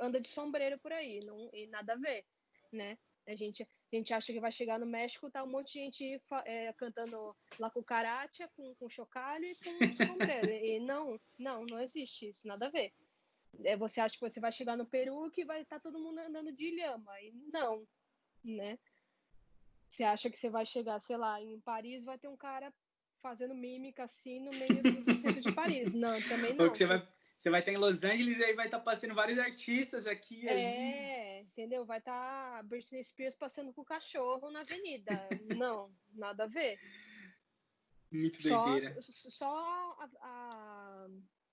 anda de sombreiro por aí, e nada a ver, né? A gente acha que vai chegar no México, tá um monte de gente cantando La Cucaracha com chocalho e com sombreiro. E não existe isso, nada a ver. Você acha que você vai chegar no Peru que vai estar todo mundo andando de lhama. E não, né? Você acha que você vai chegar, sei lá, em Paris, vai ter um cara fazendo mímica assim no meio do centro de Paris. Não, também Ou que não. você vai estar em Los Angeles e aí vai estar passando vários artistas aqui e ali. Entendeu? Vai estar Britney Spears passando com o cachorro na avenida. Não, nada a ver. Muito Só, doideira. só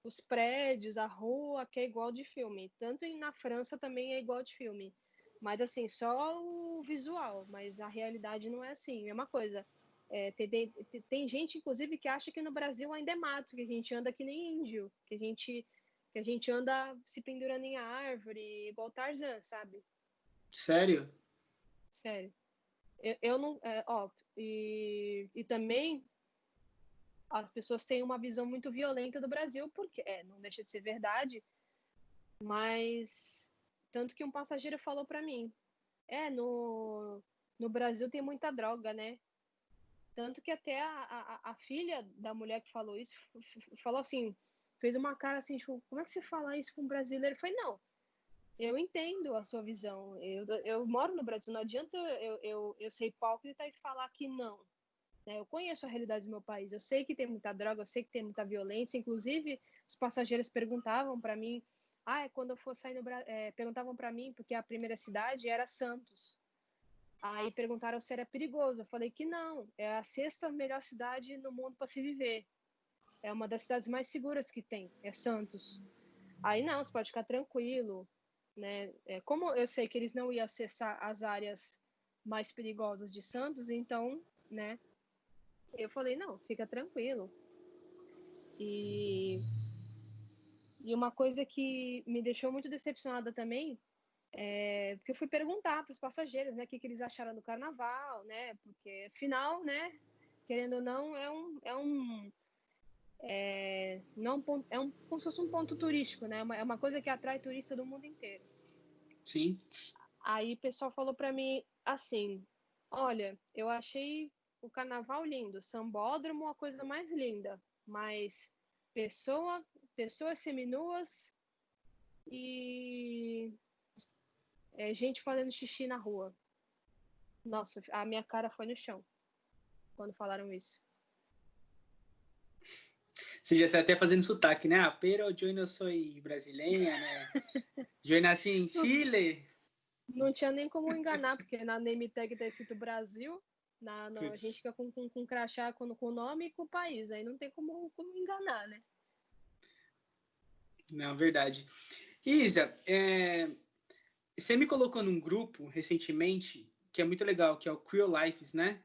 os prédios, a rua, que é igual de filme. Tanto na França também é igual de filme. Mas, assim, só o visual, mas a realidade não é assim. É uma coisa, tem gente, inclusive, que acha que no Brasil ainda é mato, que a gente anda que nem índio, que a gente anda se pendurando em árvore, igual Tarzan, sabe? Sério? Sério. Eu não. E também as pessoas têm uma visão muito violenta do Brasil, porque não deixa de ser verdade, mas tanto que um passageiro falou para mim, no Brasil tem muita droga, né? Tanto que até a filha da mulher que falou isso falou assim, fez uma cara assim, tipo, como é que você fala isso para um brasileiro? Eu falei, não, eu entendo a sua visão. Eu moro no Brasil, não adianta eu ser hipócrita e falar que não. Né? Eu conheço a realidade do meu país, eu sei que tem muita droga, eu sei que tem muita violência. Inclusive, os passageiros perguntavam para mim, quando eu for sair perguntavam para mim, porque a primeira cidade era Santos. Aí perguntaram se era perigoso. Eu falei que não, é a sexta melhor cidade no mundo para se viver. É uma das cidades mais seguras que tem, é Santos. Aí não, você pode ficar tranquilo, né? Como eu sei que eles não iam acessar as áreas mais perigosas de Santos, então, né? Eu falei, não, fica tranquilo. E, e uma coisa que me deixou muito decepcionada também porque eu fui perguntar para os passageiros, né, o que eles acharam do carnaval, né? Porque afinal, né, querendo ou não, não como se fosse um ponto turístico, né? É uma coisa que atrai turista do mundo inteiro. Sim. Aí o pessoal falou para mim assim: olha, eu achei o carnaval lindo, sambódromo a coisa mais linda, mas pessoas seminuas e gente fazendo xixi na rua. Nossa, a minha cara foi no chão quando falaram isso. Você já está até fazendo sotaque, né? Ah, pero eu não sou brasileira, né? Eu nasci em Chile. Não tinha nem como enganar, porque na name tag tá escrito Brasil, a gente Putz. fica com crachá com o nome e com o país, aí não tem como enganar, né? Não, verdade. Isa, você me colocou num grupo recentemente que é muito legal, que é o Queer Lives, né?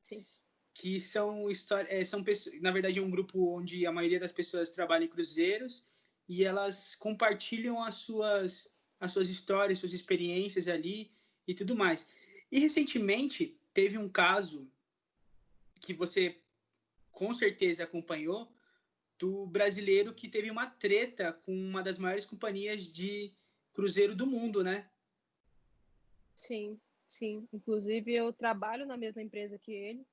Sim. Que são histórias, são pessoas, na verdade é um grupo onde a maioria das pessoas trabalha em cruzeiros e elas compartilham as suas histórias, suas experiências ali e tudo mais. E recentemente teve um caso que você com certeza acompanhou do brasileiro que teve uma treta com uma das maiores companhias de cruzeiro do mundo, né? Sim, sim. Inclusive, eu trabalho na mesma empresa que ele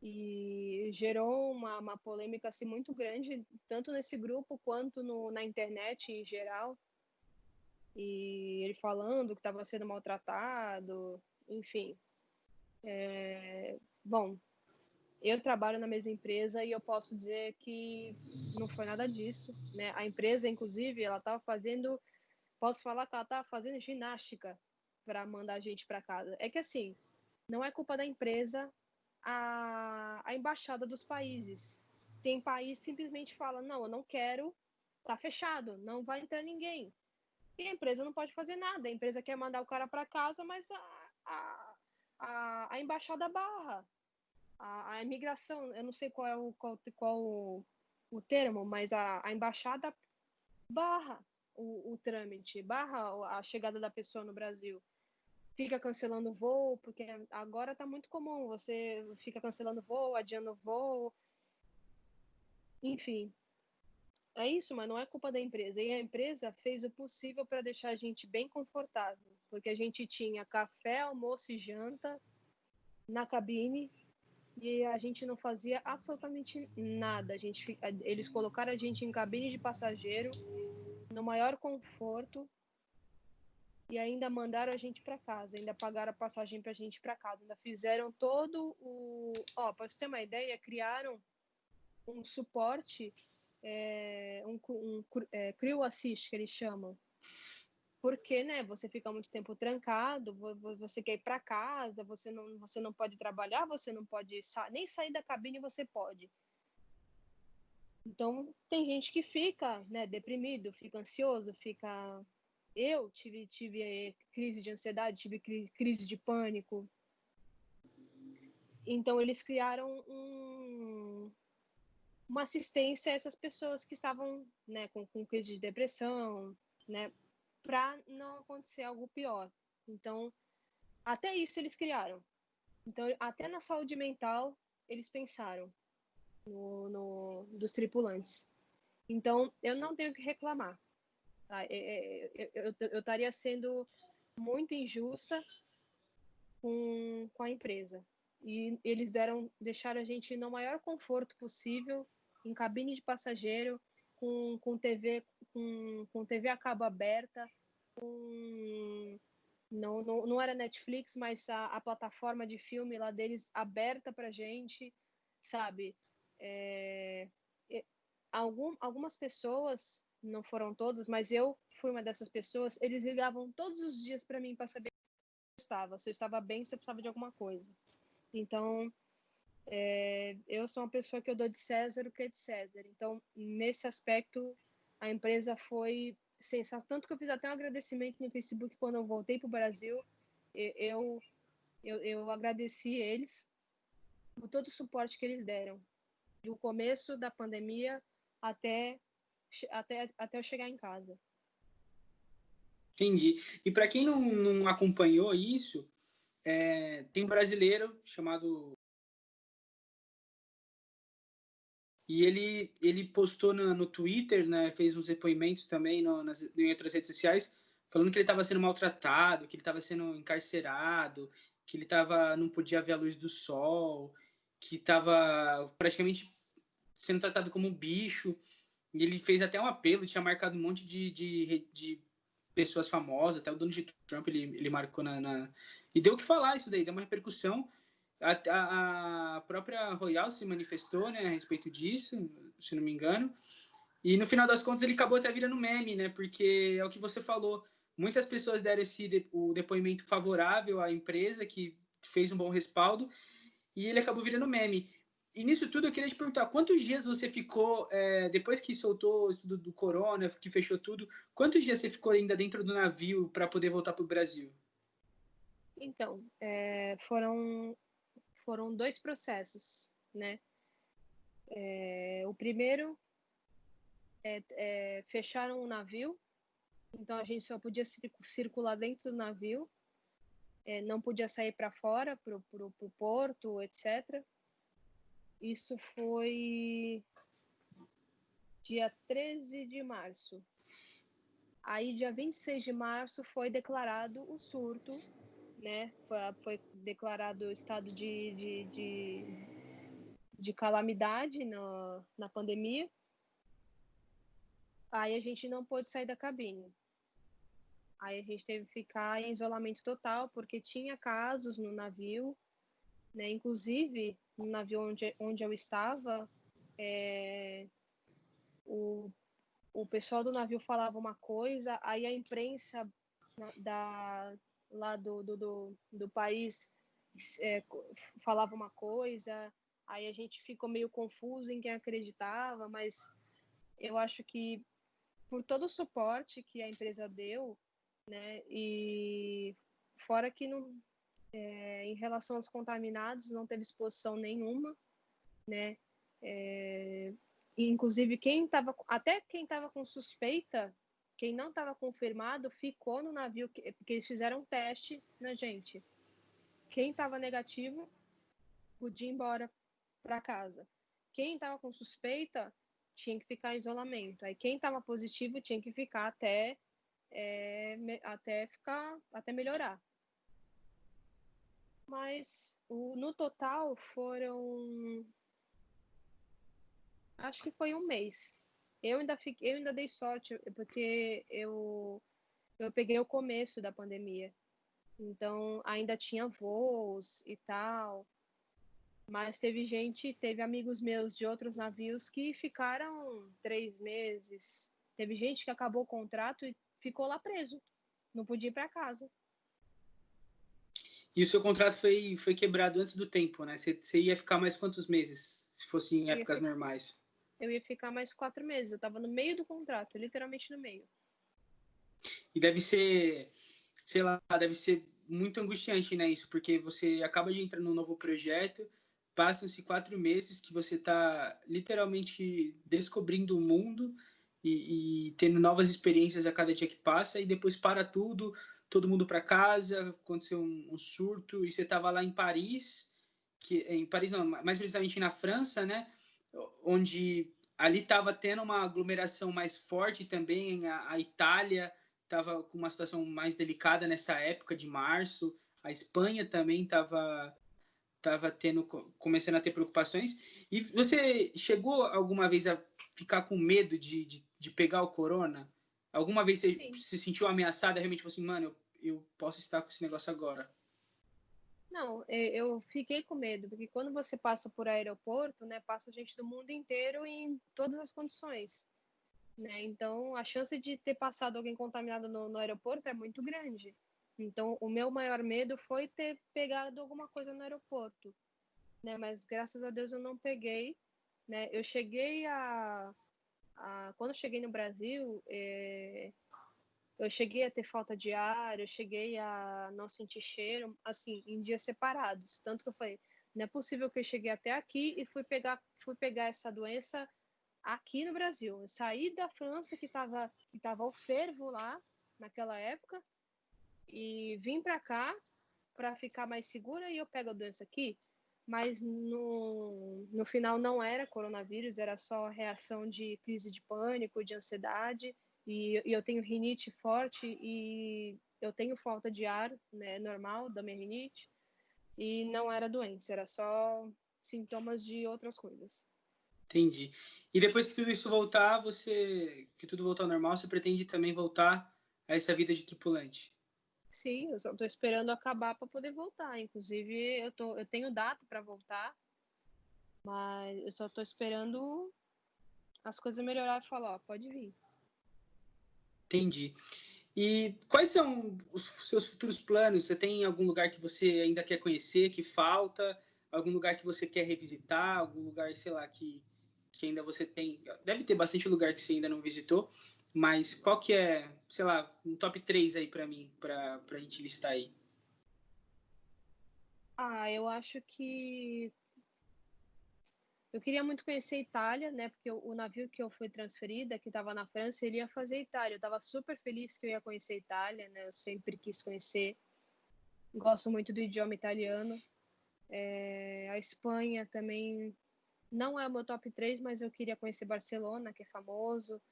e gerou uma polêmica assim, muito grande, tanto nesse grupo quanto na internet em geral. E ele falando que estava sendo maltratado, enfim. Bom, eu trabalho na mesma empresa e eu posso dizer que não foi nada disso, né? A empresa, inclusive, ela estava fazendo, posso falar que ela estava fazendo ginástica para mandar a gente para casa. É que assim, não é culpa da empresa a embaixada dos países. Tem país que simplesmente fala, não, eu não quero, tá fechado, não vai entrar ninguém. E a empresa não pode fazer nada. A empresa quer mandar o cara para casa, mas a embaixada barra. A imigração, eu não sei qual o termo, mas a embaixada barra o trâmite, barra a chegada da pessoa no Brasil. Fica cancelando voo, porque agora está muito comum, você fica cancelando voo, adiando voo, enfim. É isso, mas não é culpa da empresa. E a empresa fez o possível para deixar a gente bem confortável, porque a gente tinha café, almoço e janta na cabine e a gente não fazia absolutamente nada. Eles colocaram a gente em cabine de passageiro, no maior conforto, e ainda mandaram a gente para casa, ainda pagaram a passagem para a gente para casa, ainda fizeram todo o. Para você ter uma ideia, criaram um suporte, crew assist, que eles chamam. Porque, né, você fica muito tempo trancado, você quer ir para casa, você não pode trabalhar, você não pode nem sair da cabine você pode. Então, tem gente que fica, né, deprimido, fica ansioso, fica eu tive crise de ansiedade, tive crise de pânico. Então, eles criaram uma assistência a essas pessoas que estavam, né, com crise de depressão, né, para não acontecer algo pior. Então, até isso eles criaram. Então, até na saúde mental, eles pensaram dos tripulantes. Então, eu não tenho que reclamar. Tá? Eu estaria sendo muito injusta com a empresa. E eles deixaram a gente no maior conforto possível, em cabine de passageiro, com TV a cabo aberta, não era Netflix, mas a plataforma de filme lá deles aberta pra gente, sabe? Algumas pessoas, não foram todas, mas eu fui uma dessas pessoas, eles ligavam todos os dias para mim para saber se eu estava bem, se eu precisava de alguma coisa. Então, eu sou uma pessoa que eu dou de César o que é de César. Então, nesse aspecto, a empresa foi sensacional. Tanto que eu fiz até um agradecimento no Facebook quando eu voltei para o Brasil. Eu agradeci eles por todo o suporte que eles deram, do começo da pandemia até eu chegar em casa. Entendi. E para quem não acompanhou isso, tem um brasileiro chamado... E ele postou no Twitter, né, fez uns depoimentos também em outras redes sociais, falando que ele estava sendo maltratado, que ele estava sendo encarcerado, que ele não podia ver a luz do sol, que estava praticamente sendo tratado como um bicho. E ele fez até um apelo, tinha marcado um monte de pessoas famosas, até o Donald Trump ele marcou E deu o que falar isso daí, deu uma repercussão. A própria Royal se manifestou, né, a respeito disso, se não me engano. E no final das contas ele acabou até virando meme, né? Porque é o que você falou. Muitas pessoas deram o depoimento favorável à empresa, que fez um bom respaldo, e ele acabou virando meme. E nisso tudo eu queria te perguntar, quantos dias você ficou, depois que soltou isso do corona, que fechou tudo, quantos dias você ficou ainda dentro do navio para poder voltar para o Brasil? Então, foram 2 processos, né? O primeiro fecharam o navio, então a gente só podia circular dentro do navio, não podia sair para fora, para o porto, etc. Isso foi dia 13 de março. Aí, dia 26 de março, foi declarado o surto, né? Foi declarado o estado de calamidade na pandemia. Aí a gente não pôde sair da cabine. Aí a gente teve que ficar em isolamento total, porque tinha casos no navio, né? Inclusive, no navio onde eu estava, o pessoal do navio falava uma coisa, aí a imprensa lá do país falava uma coisa, aí a gente ficou meio confuso em quem acreditava, mas eu acho que por todo o suporte que a empresa deu, né, e fora que em relação aos contaminados não teve exposição nenhuma, né, inclusive até quem estava com suspeita, quem não estava confirmado, ficou no navio, porque eles fizeram um teste na gente. Quem estava negativo podia ir embora para casa. Quem estava com suspeita tinha que ficar em isolamento. Aí quem estava positivo tinha que ficar até melhorar. Mas no total acho que foi um mês. Eu ainda dei sorte, porque eu peguei o começo da pandemia. Então, ainda tinha voos e tal. Mas teve amigos meus de outros navios que ficaram 3 meses. Teve gente que acabou o contrato e ficou lá preso. Não podia ir para casa. E o seu contrato foi quebrado antes do tempo, né? Você ia ficar mais quantos meses, se fosse em épocas normais? Eu ia ficar mais 4 meses. Eu estava no meio do contrato, literalmente no meio. E deve ser, sei lá, deve ser muito angustiante, né, isso, porque você acaba de entrar num novo projeto, passam-se 4 meses que você está literalmente descobrindo o mundo e tendo novas experiências a cada dia que passa, e depois para tudo, todo mundo para casa, aconteceu um surto, e você estava lá em Paris, em Paris não, mais precisamente na França, né, onde ali estava tendo uma aglomeração mais forte também, a Itália estava com uma situação mais delicada nessa época de março, a Espanha também estava começando a ter preocupações. E você chegou alguma vez a ficar com medo de pegar o corona? Alguma vez você Sim. se sentiu ameaçada, realmente, tipo assim, mano, eu posso estar com esse negócio agora? Não, eu fiquei com medo, porque quando você passa por aeroporto, né, passa gente do mundo inteiro em todas as condições, né? Então, a chance de ter passado alguém contaminado no aeroporto é muito grande. Então, o meu maior medo foi ter pegado alguma coisa no aeroporto, né? Mas graças a Deus eu não peguei, né? Eu cheguei quando eu cheguei no Brasil, eu cheguei a ter falta de ar, eu cheguei a não sentir cheiro, assim, em dias separados. Tanto que eu falei, não é possível que eu cheguei até aqui e fui pegar essa doença aqui no Brasil. Eu saí da França, que tava ao fervo lá, naquela época, e vim para cá para ficar mais segura e eu pego a doença aqui. Mas no final não era coronavírus, era só reação de crise de pânico, de ansiedade. E eu tenho rinite forte e eu tenho falta de ar, né, normal da minha rinite. E não era doença, era só sintomas de outras coisas. Entendi. E depois que tudo isso voltar, que tudo voltar ao normal, você pretende também voltar a essa vida de tripulante? Sim, eu só estou esperando acabar para poder voltar. Inclusive, eu tenho data para voltar, mas eu só estou esperando as coisas melhorar e falar, ó, pode vir. Entendi. E quais são os seus futuros planos? Você tem algum lugar que você ainda quer conhecer, que falta? Algum lugar que você quer revisitar? Algum lugar, sei lá, que ainda você tem... Deve ter bastante lugar que você ainda não visitou, mas qual que é, sei lá, um top 3 aí para mim, para a gente listar aí? Eu acho que eu queria muito conhecer a Itália, né? Porque o navio que eu fui transferida, que estava na França, ele ia fazer Itália. Eu estava super feliz que eu ia conhecer a Itália, né? Eu sempre quis conhecer. Gosto muito do idioma italiano. A Espanha também não é o meu top 3, mas eu queria conhecer Barcelona, que é famoso.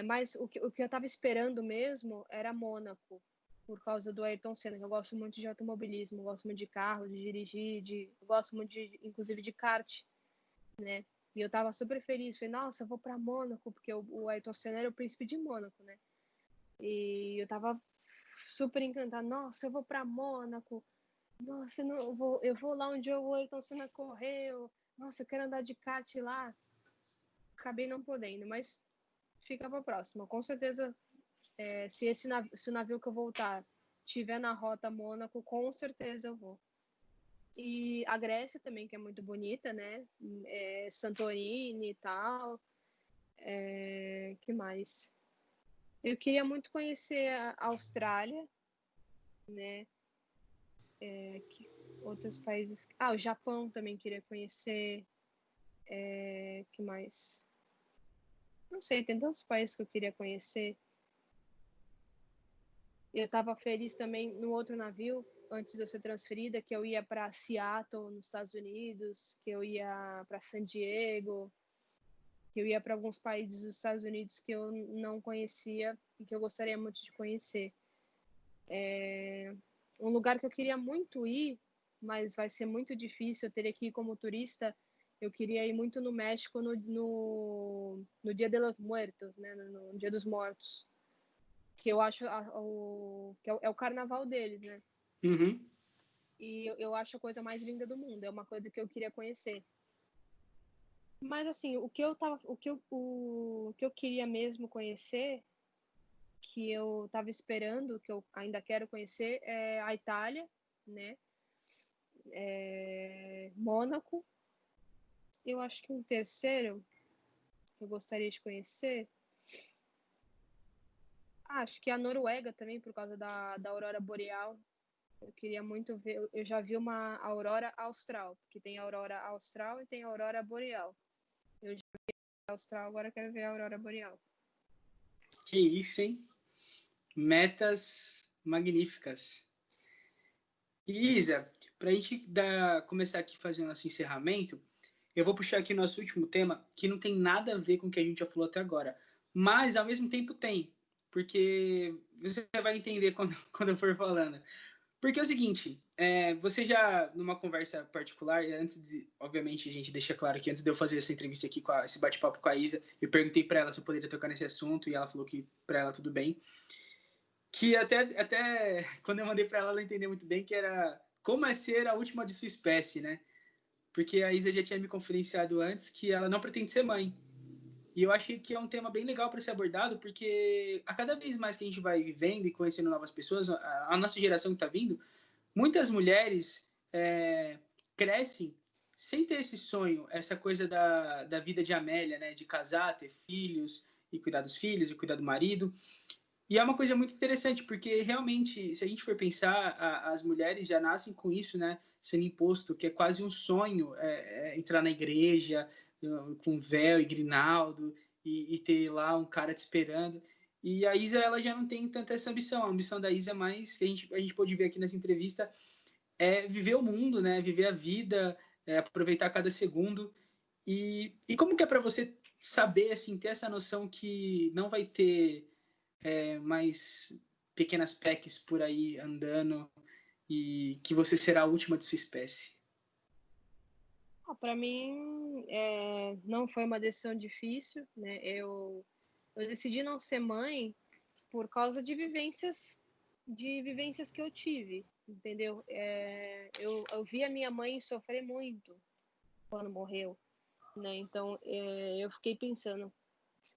Mas o que eu estava esperando mesmo era Mônaco, por causa do Ayrton Senna, que eu gosto muito de automobilismo, gosto muito de carro, de dirigir, gosto muito, inclusive, de kart, né? E eu tava super feliz, falei, nossa, eu vou para Mônaco, porque o Ayrton Senna era o príncipe de Mônaco, né? E eu tava super encantada, nossa, eu vou para Mônaco, nossa, eu vou lá onde o Ayrton Senna correu, nossa, eu quero andar de kart lá. Acabei não podendo, mas fica para próxima. Com certeza, se o navio que eu voltar tiver na rota Mônaco, com certeza eu vou. E a Grécia também, que é muito bonita, né? Santorini e tal. Que mais? Eu queria muito conhecer a Austrália, né? Outros países. O Japão também queria conhecer. Que mais? Não sei, tem tantos países que eu queria conhecer. Eu estava feliz também no outro navio, antes de eu ser transferida, que eu ia para Seattle, nos Estados Unidos, que eu ia para San Diego, que eu ia para alguns países dos Estados Unidos que eu não conhecia e que eu gostaria muito de conhecer. Um lugar que eu queria muito ir, mas vai ser muito difícil, eu teria que ir como turista. Eu queria ir muito no México no Dia de los Muertos, né? No Dia dos Mortos, que eu acho que é o carnaval deles, né? Uhum. E eu acho a coisa mais linda do mundo, é uma coisa que eu queria conhecer. Mas assim, o que eu queria mesmo conhecer, que eu estava esperando, que eu ainda quero conhecer, é a Itália, né? Mônaco. Eu acho que um terceiro que eu gostaria de conhecer. Acho que a Noruega também, por causa da aurora boreal. Eu queria muito ver. Eu já vi uma aurora austral, porque tem a aurora austral e tem a aurora boreal. Eu já vi a austral, agora eu quero ver a aurora boreal. Que isso, hein? Metas magníficas. E Isa, para a gente começar aqui fazendo nosso encerramento, eu vou puxar aqui o nosso último tema, que não tem nada a ver com o que a gente já falou até agora, mas ao mesmo tempo tem, porque você vai entender quando eu for falando. Porque é o seguinte, você já, numa conversa particular, antes de, obviamente, a gente deixa claro que antes de eu fazer essa entrevista aqui, esse bate-papo com a Isa, eu perguntei para ela se eu poderia tocar nesse assunto, e ela falou que para ela tudo bem. Que até quando eu mandei para ela, ela entendeu muito bem que era como é ser a última de sua espécie, né? Porque a Isa já tinha me confidenciado antes que ela não pretende ser mãe. E eu achei que é um tema bem legal para ser abordado, porque a cada vez mais que a gente vai vivendo e conhecendo novas pessoas, a nossa geração que está vindo, muitas mulheres crescem sem ter esse sonho, essa coisa da vida de Amélia, né? De casar, ter filhos, e cuidar dos filhos, e cuidar do marido. E é uma coisa muito interessante, porque realmente, se a gente for pensar, as mulheres já nascem com isso, né? Sendo imposto, que é quase um sonho entrar na igreja com véu e grinaldo e ter lá um cara te esperando. E a Isa, ela já não tem tanta essa ambição. A ambição da Isa é mais, que a gente pôde ver aqui nessa entrevista, é viver o mundo, né? Viver a vida, aproveitar cada segundo. E como que é para você saber, assim, ter essa noção que não vai ter mais pequenas pecs por aí andando e que você será a última de sua espécie? Para mim, não foi uma decisão difícil, né? Eu decidi não ser mãe por causa de vivências que eu tive, entendeu? Eu vi a minha mãe sofrer muito quando morreu, né? Então, eu fiquei pensando,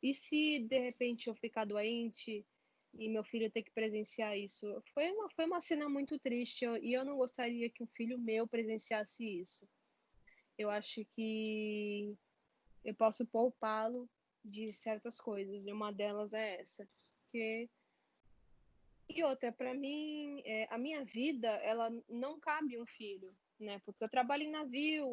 e se de repente eu ficar doente e meu filho ter que presenciar isso? Foi uma cena muito triste e eu não gostaria que um filho meu presenciasse isso. Eu acho que eu posso poupá-lo de certas coisas, e uma delas é essa. Porque... E outra, para mim, a minha vida, ela não cabe um filho, né? Porque eu trabalho em navio,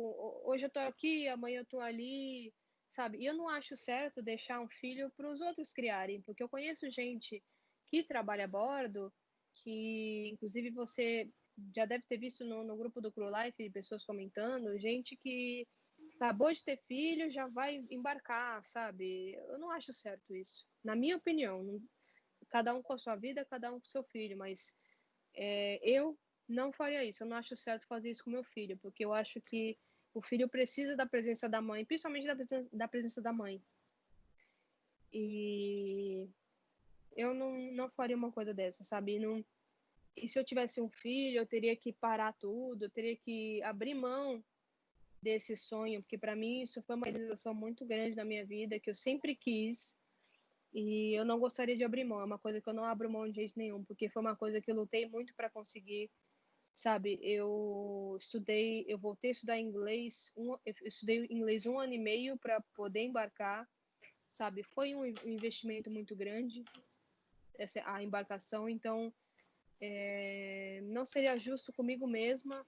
hoje eu tô aqui, amanhã eu tô ali, sabe? E eu não acho certo deixar um filho para os outros criarem, porque eu conheço gente que trabalha a bordo, que inclusive você já deve ter visto no grupo do Crew Life, pessoas comentando, gente que acabou de ter filho, já vai embarcar, sabe? Eu não acho certo isso, na minha opinião. Cada um com a sua vida, cada um com o seu filho, mas eu não faria isso. Eu não acho certo fazer isso com meu filho, porque eu acho que o filho precisa da presença da mãe, principalmente da presença da mãe. E eu não faria uma coisa dessa, sabe? Não... E se eu tivesse um filho, eu teria que parar tudo, eu teria que abrir mão desse sonho, porque para mim isso foi uma realização muito grande na minha vida, que eu sempre quis. E eu não gostaria de abrir mão, é uma coisa que eu não abro mão de jeito nenhum, porque foi uma coisa que eu lutei muito para conseguir, sabe? Eu voltei a estudar inglês, eu estudei inglês 1 ano e meio para poder embarcar, sabe? Foi um investimento muito grande, a embarcação, então não seria justo comigo mesma,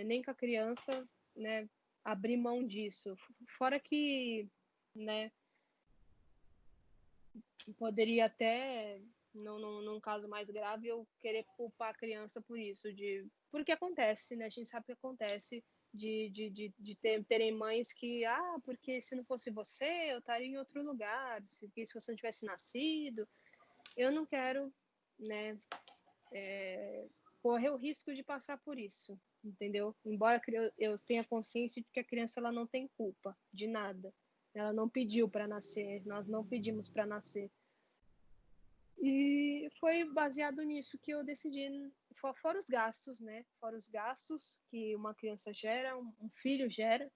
nem com a criança, né? Abrir mão disso. Fora que, né? Poderia até, num caso mais grave, eu querer culpar a criança por isso, porque acontece, né? A gente sabe que acontece de terem mães que, porque se não fosse você, eu estaria em outro lugar, se você não tivesse nascido. Eu não quero, né, correr o risco de passar por isso, entendeu? Embora eu tenha consciência de que a criança ela não tem culpa de nada. Ela não pediu para nascer, nós não pedimos para nascer. E foi baseado nisso que eu decidi, fora os gastos, né? Fora os gastos que uma criança gera, um filho gera,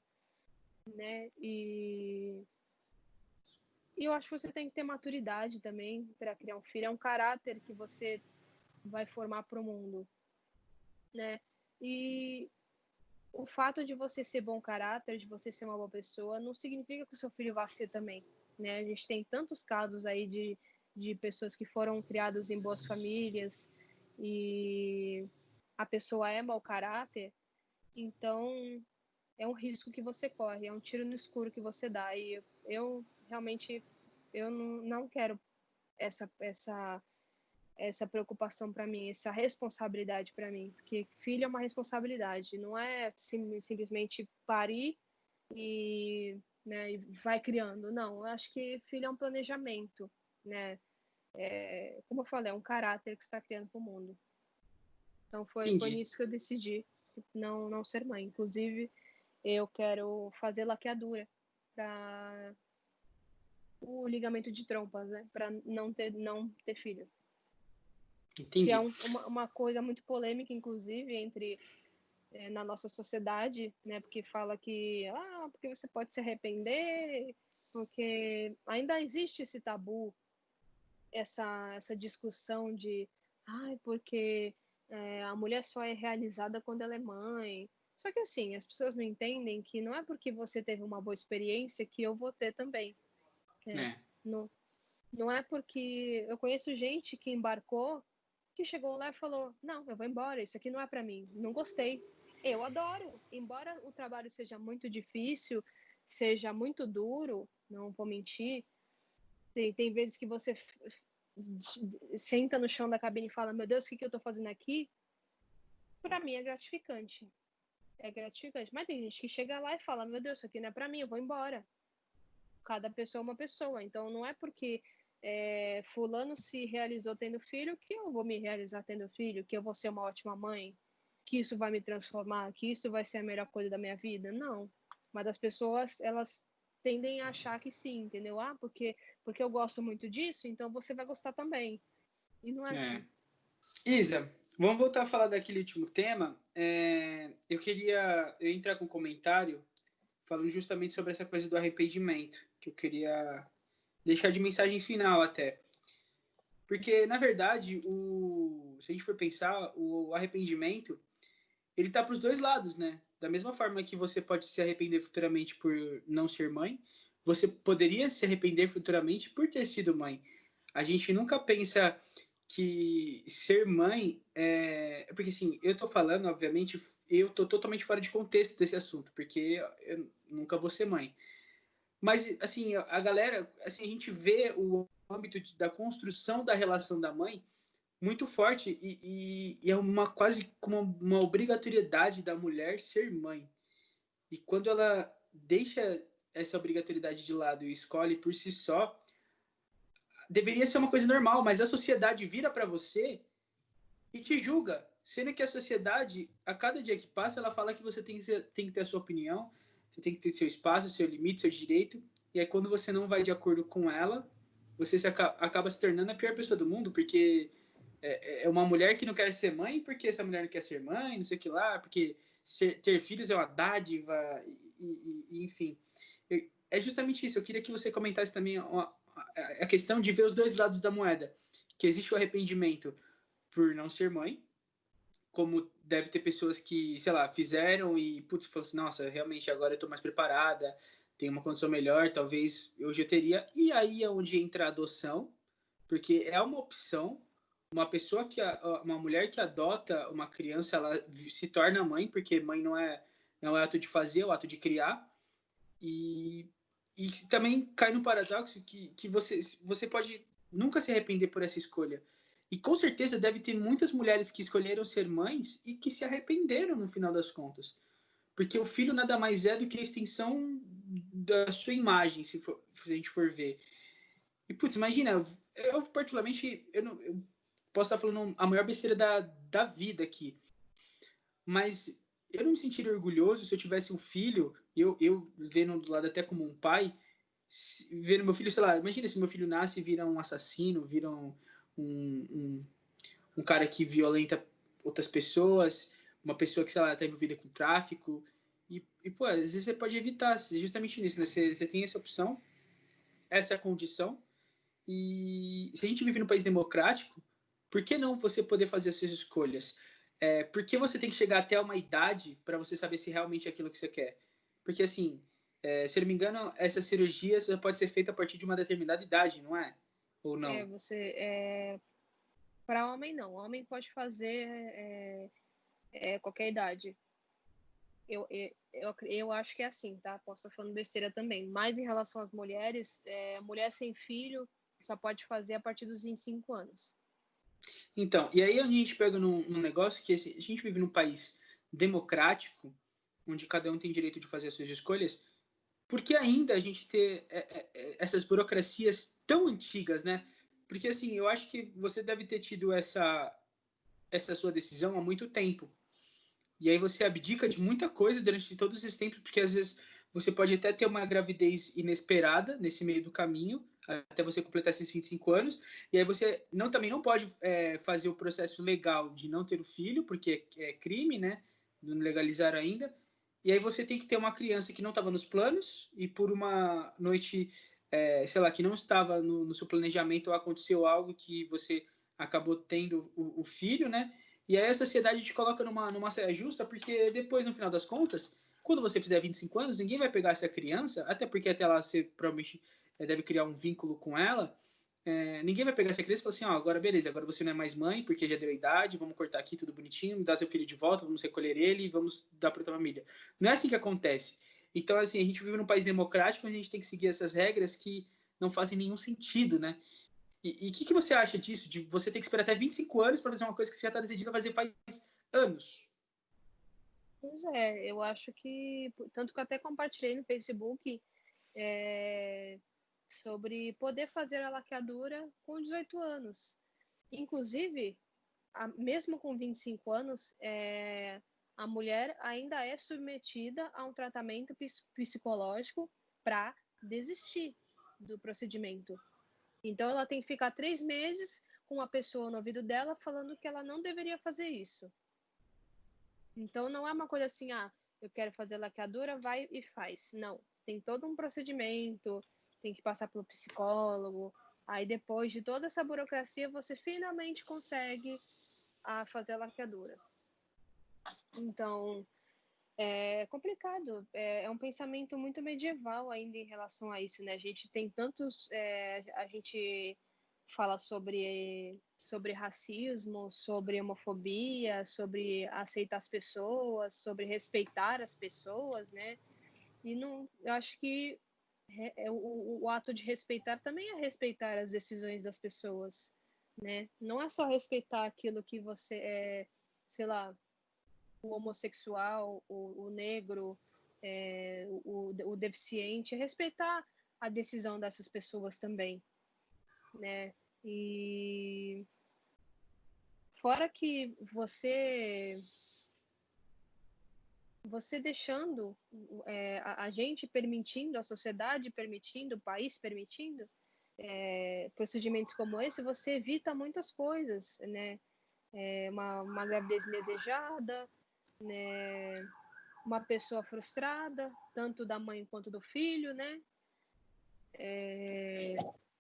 né? E eu acho que você tem que ter maturidade também para criar um filho. É um caráter que você vai formar para o mundo, né? E o fato de você ser bom caráter, de você ser uma boa pessoa, não significa que o seu filho vá ser também, né? A gente tem tantos casos aí de de pessoas que foram criadas em boas famílias e a pessoa é mau caráter, então é um risco que você corre, é um tiro no escuro que você dá. E eu realmente eu não quero essa preocupação para mim, essa responsabilidade para mim, porque filho é uma responsabilidade, não é simplesmente parir e, né, e vai criando. Não, eu acho que filho é um planejamento, né? Como eu falei, é um caráter que você está criando para o mundo. Então foi Entendi. nisso que eu decidi não ser mãe. Inclusive, eu quero fazer laqueadura para o ligamento de trompas, né? Para não ter filho. Que é Entendi. uma coisa muito polêmica, inclusive, na nossa sociedade, né? Porque fala que porque você pode se arrepender, porque ainda existe esse tabu, essa discussão de porque a mulher só é realizada quando ela é mãe. Só que assim, as pessoas não entendem que não é porque você teve uma boa experiência que eu vou ter também. É. Não, não é porque eu conheço gente que embarcou, que chegou lá e falou: não, eu vou embora, isso aqui não é para mim, não gostei. Eu adoro, embora o trabalho seja muito difícil, seja muito duro, não vou mentir. Tem vezes que você senta no chão da cabine e fala: meu Deus, o que eu tô fazendo aqui? Para mim é gratificante. É gratificante. Mas tem gente que chega lá e fala: meu Deus, isso aqui não é para mim, eu vou embora. Cada pessoa é uma pessoa. Então não é porque fulano se realizou tendo filho que eu vou me realizar tendo filho, que eu vou ser uma ótima mãe, que isso vai me transformar, que isso vai ser a melhor coisa da minha vida. Não. Mas as pessoas, elas tendem a achar que sim, entendeu? Porque eu gosto muito disso, então você vai gostar também. E não é assim. Isa, vamos voltar a falar daquele último tema. Eu queria entrar com um comentário falando justamente sobre essa coisa do arrependimento, que eu queria deixar de mensagem final até. Porque, na verdade, se a gente for pensar, o arrependimento, ele tá para os dois lados, né? Da mesma forma que você pode se arrepender futuramente por não ser mãe, você poderia se arrepender futuramente por ter sido mãe. A gente nunca pensa que ser mãe porque assim, eu tô falando, obviamente, eu tô totalmente fora de contexto desse assunto, porque eu nunca vou ser mãe. Mas assim, a galera, assim, a gente vê o âmbito da construção da relação da mãe muito forte e é quase como uma obrigatoriedade da mulher ser mãe. E quando ela deixa essa obrigatoriedade de lado e escolhe por si só, deveria ser uma coisa normal, mas a sociedade vira para você e te julga, sendo que a sociedade, a cada dia que passa, ela fala que você tem que ter a sua opinião, você tem que ter seu espaço, seu limite, seu direito, e aí quando você não vai de acordo com ela, você acaba se tornando a pior pessoa do mundo, porque é uma mulher que não quer ser mãe porque essa mulher não quer ser mãe, não sei o que lá, porque ter filhos é uma dádiva, enfim. É justamente isso. Eu queria que você comentasse também a questão de ver os dois lados da moeda. Que existe o arrependimento por não ser mãe, como deve ter pessoas que, sei lá, fizeram e, putz, falou assim, nossa, realmente agora eu tô mais preparada, tenho uma condição melhor, talvez hoje eu teria. E aí é onde entra a adoção, porque é uma opção. Uma pessoa uma mulher que adota uma criança, ela se torna mãe, porque mãe não é ato de fazer, é o ato de criar. E também cai no paradoxo que você pode nunca se arrepender por essa escolha. E com certeza deve ter muitas mulheres que escolheram ser mães e que se arrependeram no final das contas. Porque o filho nada mais é do que a extensão da sua imagem, se a gente for ver. E, putz, imagina, eu particularmente, eu posso estar falando a maior besteira da vida aqui, mas eu não me sentiria orgulhoso se eu tivesse um filho, eu vendo do lado até como um pai, vendo meu filho, sei lá, imagina se meu filho nasce e vira um assassino, vira um cara que violenta outras pessoas, uma pessoa que, sei lá, está envolvida com tráfico. Pô, às vezes você pode evitar, justamente nisso, né? Você tem essa opção, essa é a condição, e se a gente vive num país democrático, por que não você poder fazer as suas escolhas? Por que você tem que chegar até uma idade para você saber se realmente é aquilo que você quer? Porque, assim, se eu não me engano, essa cirurgia só pode ser feita a partir de uma determinada idade, não é? ou não? Para homem, não. Homem pode fazer qualquer idade. Eu acho que é assim, tá? Posso estar falando besteira também. Mas em relação às mulheres, mulher sem filho só pode fazer a partir dos 25 anos. Então, e aí a gente pega num negócio que a gente vive num país democrático, onde cada um tem direito de fazer as suas escolhas, porque ainda a gente ter essas burocracias tão antigas, né? Porque assim, eu acho que você deve ter tido essa sua decisão há muito tempo. E aí você abdica de muita coisa durante todos esses tempos, porque às vezes você pode até ter uma gravidez inesperada nesse meio do caminho, até você completar esses 25 anos, e aí você também não pode fazer o processo legal de não ter o filho, porque é crime, né? Não legalizaram ainda. E aí você tem que ter uma criança que não estava nos planos, e por uma noite, sei lá, que não estava no seu planejamento, ou aconteceu algo que você acabou tendo o filho, né? E aí a sociedade te coloca numa saia justa, porque depois, no final das contas, quando você fizer 25 anos, ninguém vai pegar essa criança, até porque até lá você provavelmente deve criar um vínculo com ela. Ninguém vai pegar essa criança e falar assim, ó, agora beleza, agora você não é mais mãe, porque já deu a idade, vamos cortar aqui tudo bonitinho, me dá seu filho de volta, vamos recolher ele e vamos dar para outra família. Não é assim que acontece. Então, assim, a gente vive num país democrático, a gente tem que seguir essas regras que não fazem nenhum sentido, né? E o que você acha disso? De você ter que esperar até 25 anos para fazer uma coisa que você já está decidido a fazer faz anos? Pois é, eu acho que. Tanto que eu até compartilhei no Facebook sobre poder fazer a laqueadura com 18 anos. Inclusive, mesmo com 25 anos, a mulher ainda é submetida a um tratamento psicológico para desistir do procedimento. Então, ela tem que ficar 3 meses com uma pessoa no ouvido dela falando que ela não deveria fazer isso. Então, não é uma coisa assim, eu quero fazer laqueadura, vai e faz. Não, tem todo um procedimento, tem que passar pelo psicólogo. Aí, depois de toda essa burocracia, você finalmente consegue fazer a laqueadura. Então, é complicado. É um pensamento muito medieval ainda em relação a isso, né? A gente tem tantos... a gente fala sobre racismo, sobre homofobia, sobre aceitar as pessoas, sobre respeitar as pessoas, né? E não, eu acho que o ato de respeitar também é respeitar as decisões das pessoas, né? Não é só respeitar aquilo que você sei lá, o homossexual, o negro, o deficiente, é respeitar a decisão dessas pessoas também, né? E fora que você deixando a gente permitindo, a sociedade permitindo, o país permitindo procedimentos como esse, você evita muitas coisas, né? Uma gravidez indesejada, né? Uma pessoa frustrada, tanto da mãe quanto do filho, né?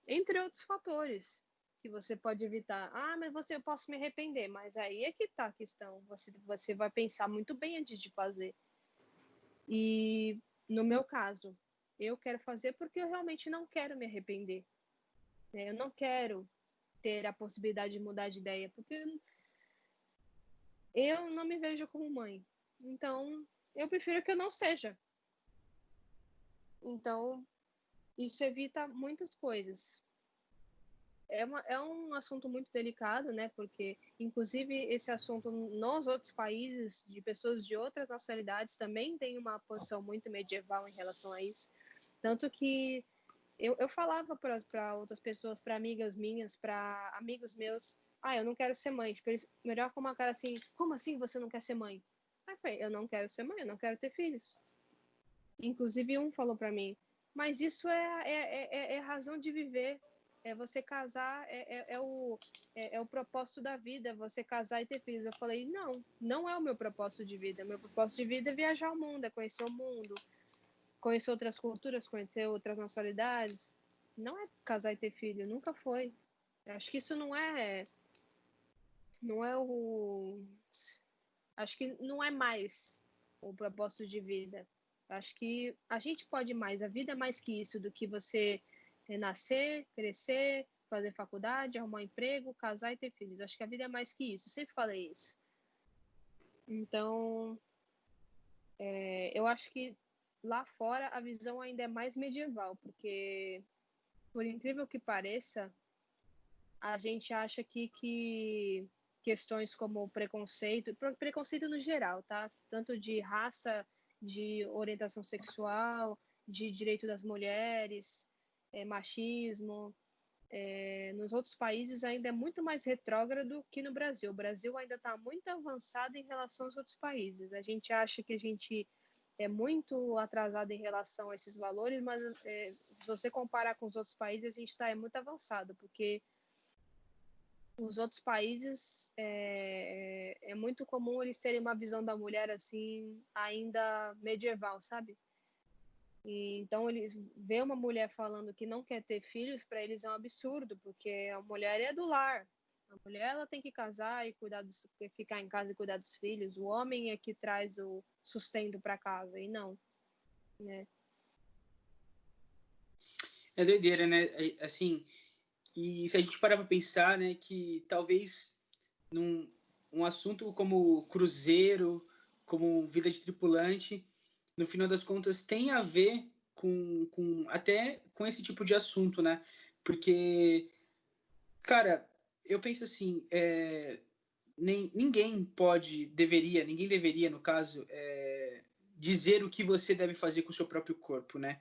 Entre outros fatores que você pode evitar. Mas eu posso me arrepender, mas aí é que está a questão. Você vai pensar muito bem antes de fazer. E no meu caso, eu quero fazer porque eu realmente não quero me arrepender. Eu não quero ter a possibilidade de mudar de ideia, porque eu não me vejo como mãe. Então, eu prefiro que eu não seja. Então, isso evita muitas coisas. É um assunto muito delicado, né? Porque, inclusive, esse assunto nos outros países, de pessoas de outras nacionalidades, também tem uma posição muito medieval em relação a isso. Tanto que eu falava para outras pessoas, para amigas minhas, para amigos meus, eu não quero ser mãe. Tipo, eles melhor com uma cara assim, como assim você não quer ser mãe? Aí eu falei, eu não quero ser mãe, eu não quero ter filhos. Inclusive, um falou para mim, mas isso é razão de viver. Você casar, é o propósito da vida, você casar e ter filhos. Eu falei, não, não é o meu propósito de vida. Meu propósito de vida é viajar o mundo, é conhecer o mundo, conhecer outras culturas, conhecer outras nacionalidades. Não é casar e ter filho, nunca foi. Eu acho que isso não é o... Acho que não é mais o propósito de vida. Acho que a gente pode mais. A vida é mais que isso, do que você nascer, crescer, fazer faculdade, arrumar um emprego, casar e ter filhos. Acho que a vida é mais que isso. Eu sempre falei isso. Então, eu acho que lá fora a visão ainda é mais medieval, porque, por incrível que pareça, a gente acha que questões como preconceito no geral, tá? Tanto de raça, de orientação sexual, de direito das mulheres, machismo, nos outros países ainda é muito mais retrógrado que no Brasil. O Brasil ainda está muito avançado em relação aos outros países. A gente acha que a gente é muito atrasado em relação a esses valores, mas se você comparar com os outros países, a gente está muito avançado, porque os outros países é muito comum eles terem uma visão da mulher assim ainda medieval, sabe? E, então eles vê uma mulher falando que não quer ter filhos, para eles é um absurdo, porque a mulher é do lar. A mulher ela tem que casar e ficar em casa e cuidar dos filhos. O homem é que traz o sustento para casa e não, né? É doideira, né? Assim, e se a gente parar para pensar, né, que talvez um assunto como cruzeiro, como vida de tripulante, no final das contas tem a ver até com esse tipo de assunto, né? Porque, cara, eu penso assim, ninguém deveria, no caso, dizer o que você deve fazer com o seu próprio corpo, né?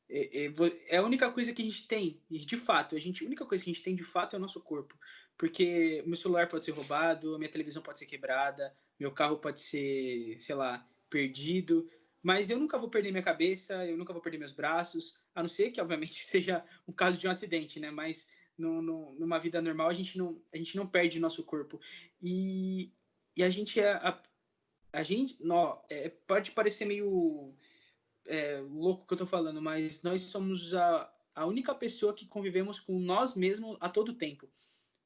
É a única coisa que a gente tem, e de fato, a única coisa que a gente tem de fato é o nosso corpo. Porque meu celular pode ser roubado, minha televisão pode ser quebrada, meu carro pode ser, sei lá, perdido, mas eu nunca vou perder minha cabeça, eu nunca vou perder meus braços, a não ser que, obviamente, seja um caso de um acidente, né? Mas numa vida normal a gente não perde nosso corpo. E a gente a gente, não, pode parecer meio louco que eu tô falando, mas nós somos a única pessoa que convivemos com nós mesmos a todo tempo.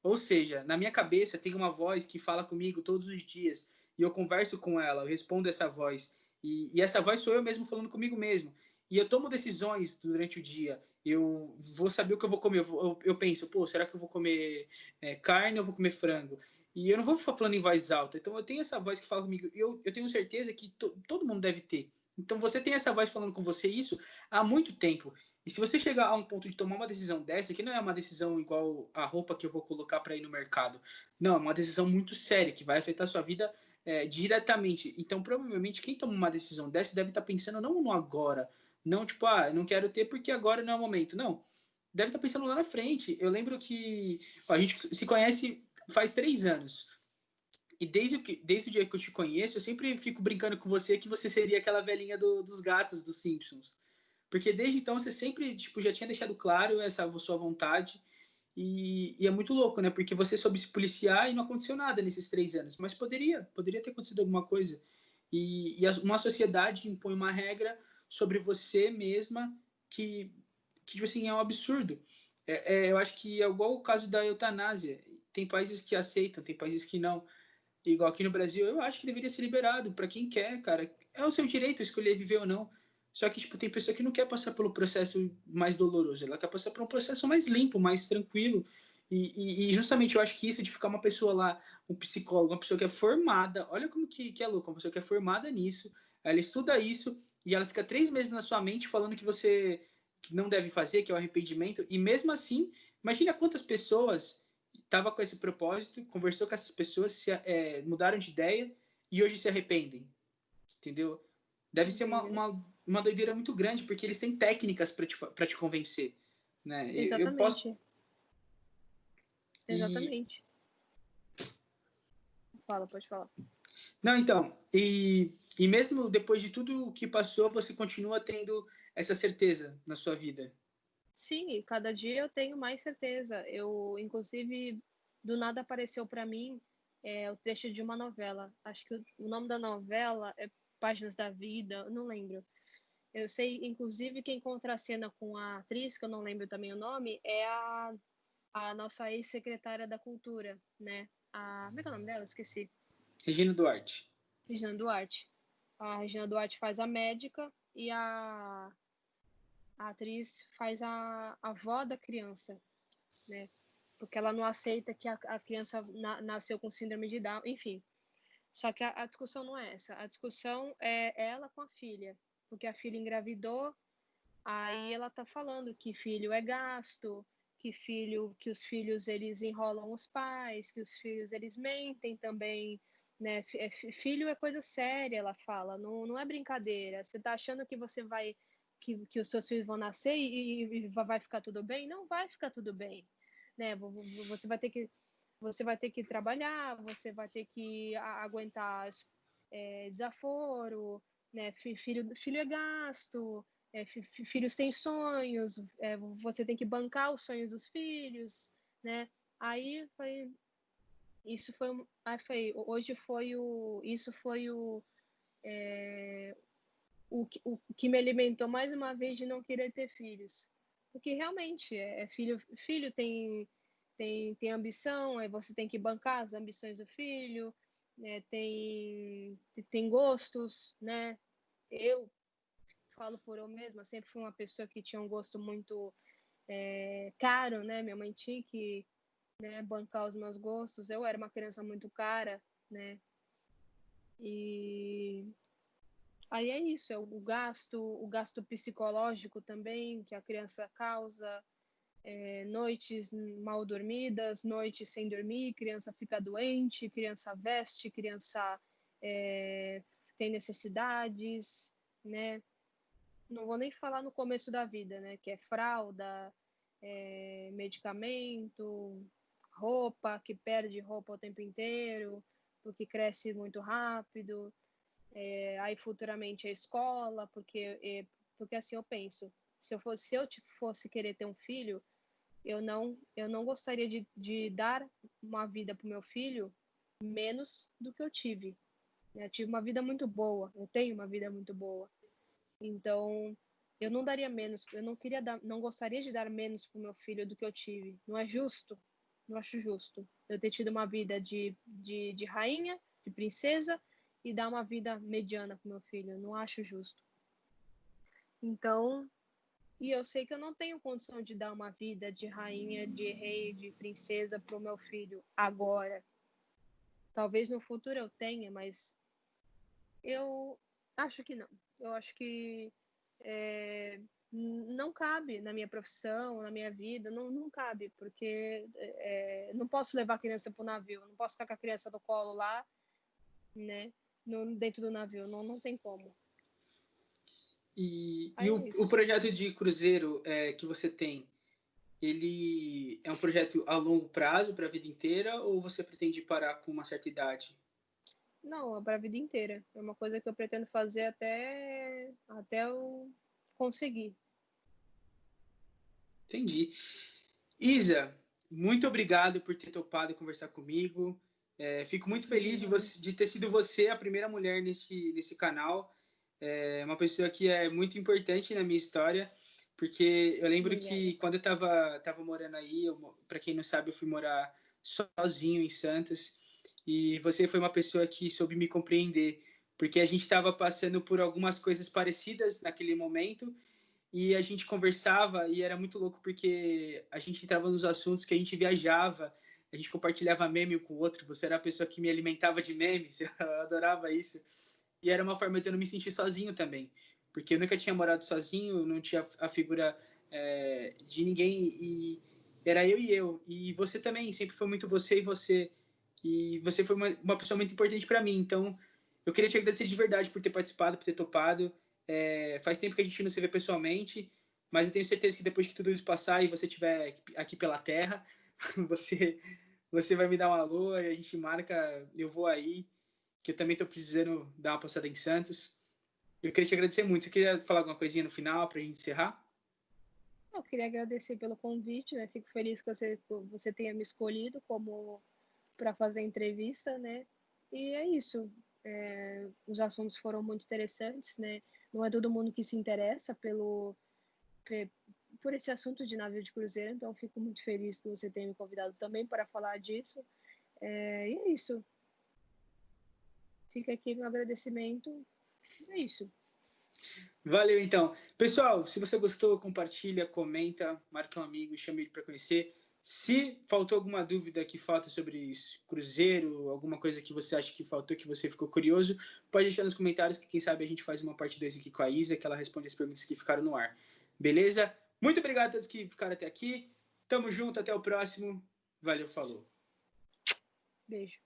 Ou seja, na minha cabeça tem uma voz que fala comigo todos os dias e eu converso com ela, eu respondo essa voz. E essa voz sou eu mesmo falando comigo mesmo. E eu tomo decisões durante o dia. Eu vou saber o que eu vou comer. Eu penso, pô, será que eu vou comer carne ou vou comer frango? E eu não vou ficar falando em voz alta. Então eu tenho essa voz que fala comigo. E eu tenho certeza que todo mundo deve ter. Então você tem essa voz falando com você isso há muito tempo. E se você chegar a um ponto de tomar uma decisão dessa, que não é uma decisão igual a roupa que eu vou colocar para ir no mercado, não, é uma decisão muito séria que vai afetar a sua vida diretamente. Então, provavelmente, quem toma uma decisão dessa deve estar pensando não no agora, não tipo, eu não quero ter porque agora não é o momento. Não, deve estar pensando lá na frente. Eu lembro que a gente se conhece faz 3 anos. E desde o dia que eu te conheço, eu sempre fico brincando com você que você seria aquela velhinha dos gatos dos Simpsons. Porque desde então você sempre tipo, já tinha deixado claro essa sua vontade. E é muito louco, né? Porque você soube se policiar e não aconteceu nada nesses 3 anos. Mas poderia ter acontecido alguma coisa. E uma sociedade impõe uma regra sobre você mesma que tipo assim, é um absurdo. Eu acho que é igual o caso da eutanásia. Tem países que aceitam, tem países que não. Igual aqui no Brasil, eu acho que deveria ser liberado para quem quer, cara. É o seu direito escolher viver ou não. Só que, tipo, tem pessoa que não quer passar pelo processo mais doloroso, ela quer passar por um processo mais limpo, mais tranquilo. E justamente eu acho que isso de ficar uma pessoa lá, um psicólogo, uma pessoa que é formada, olha como que é louco, uma pessoa que é formada nisso, ela estuda isso e ela fica 3 meses na sua mente falando que você que não deve fazer, que é o arrependimento, e mesmo assim, imagina quantas pessoas estava com esse propósito, conversou com essas pessoas, mudaram de ideia e hoje se arrependem, entendeu? Deve ser uma doideira muito grande, porque eles têm técnicas para te convencer, né? Eu posso... Exatamente. E... Exatamente. Fala, pode falar. Não, então, e mesmo depois de tudo o que passou, você continua tendo essa certeza na sua vida. Sim, cada dia eu tenho mais certeza. Eu, inclusive, do nada apareceu para mim o trecho de uma novela. Acho que o nome da novela é Páginas da Vida, eu não lembro. Eu sei, inclusive, quem contracena com a atriz, que eu não lembro também o nome, é a nossa ex-secretária da Cultura, né? Como é que é o nome dela? Esqueci. Regina Duarte. Regina Duarte. A Regina Duarte faz a médica e a atriz faz a avó da criança. né? Porque ela não aceita que a criança nasceu com síndrome de Down, enfim. Só que a discussão não é essa. A discussão é ela com a filha, porque a filha engravidou, aí ela tá falando que filho é gasto, que os filhos eles enrolam os pais, que os filhos eles mentem também, né? Filho é coisa séria, ela fala, não é brincadeira. Você tá achando que você vai que os seus filhos vão nascer e vai ficar tudo bem? Não vai ficar tudo bem, né? Você vai ter que trabalhar, você vai ter que aguentar desaforo, né? Filho é gasto, filhos têm sonhos, você tem que bancar os sonhos dos filhos, né? Aí foi, isso foi, aí foi, hoje foi isso foi o que me alimentou mais uma vez de não querer ter filhos, porque realmente filho tem ambição, aí você tem que bancar as ambições do filho, né? Tem gostos, né? Eu falo por eu mesma, sempre fui uma pessoa que tinha um gosto muito caro, né? Minha mãe tinha que, né, bancar os meus gostos. Eu era uma criança muito cara, né? E aí é isso, é o gasto psicológico também que a criança causa, noites mal dormidas, noites sem dormir, criança fica doente, criança veste, criança tem necessidades, né? Não vou nem falar no começo da vida, né? Que é fralda, medicamento, roupa, que perde roupa o tempo inteiro, porque cresce muito rápido. Aí futuramente a escola, porque assim eu penso, se eu fosse querer ter um filho, eu não gostaria de dar uma vida para o meu filho menos do que eu tive. Eu tive uma vida muito boa, eu tenho uma vida muito boa. Então, eu não daria menos, eu não queria dar, não gostaria de dar menos para o meu filho do que eu tive. Não é justo, não acho justo. Eu ter tido uma vida de rainha, de princesa, e dar uma vida mediana para o meu filho. Não acho justo. Então, e eu sei que eu não tenho condição de dar uma vida de rainha, de rei, de princesa para o meu filho agora. Talvez no futuro eu tenha, mas eu acho que não. Eu acho que não cabe na minha profissão, na minha vida, não cabe, porque não posso levar a criança para o navio, não posso ficar com a criança no colo lá, né, dentro do navio, não tem como. E Aí é o isso. projeto de cruzeiro que você tem, ele é um projeto a longo prazo, para a vida inteira, ou você pretende parar com uma certa idade? Não, é para a vida inteira. É uma coisa que eu pretendo fazer até eu conseguir. Entendi. Isa, muito obrigado por ter topado conversar comigo. Fico muito feliz De nada. de ter sido você a primeira mulher nesse canal. Uma pessoa que é muito importante na minha história, porque eu lembro Obrigada. que quando eu tava morando aí, para quem não sabe, eu fui morar sozinho em Santos, e você foi uma pessoa que soube me compreender, porque a gente estava passando por algumas coisas parecidas naquele momento, e a gente conversava e era muito louco porque a gente entrava nos assuntos que a gente viajava, a gente compartilhava meme um com o outro. Você era a pessoa que me alimentava de memes, eu adorava isso. E era uma forma de eu não me sentir sozinho também, porque eu nunca tinha morado sozinho, não tinha a figura de ninguém, e era eu e eu. E você também, sempre foi muito você e você. E você foi uma pessoa muito importante para mim. Então, eu queria te agradecer de verdade por ter participado, por ter topado. Faz tempo que a gente não se vê pessoalmente, mas eu tenho certeza que depois que tudo isso passar e você estiver aqui pela terra, você, você vai me dar um alô e a gente marca, eu vou aí, que eu também estou precisando dar uma passada em Santos. Eu queria te agradecer muito. Você queria falar alguma coisinha no final para a gente encerrar? Eu queria agradecer pelo convite, né? Fico feliz que você tenha me escolhido como para fazer a entrevista, né? E é isso. Os assuntos foram muito interessantes, né? Não é todo mundo que se interessa por esse assunto de navio de cruzeiro, então fico muito feliz que você tenha me convidado também para falar disso. E é isso. Fica aqui meu agradecimento. É isso. Valeu, então. Pessoal, se você gostou, compartilha, comenta, marca um amigo, chame ele para conhecer. Se faltou alguma dúvida que falta sobre isso, Cruzeiro, alguma coisa que você acha que faltou, que você ficou curioso, pode deixar nos comentários que quem sabe a gente faz uma parte 2 aqui com a Isa, que ela responde as perguntas que ficaram no ar. Beleza? Muito obrigado a todos que ficaram até aqui. Tamo junto, até o próximo. Valeu, falou. Beijo.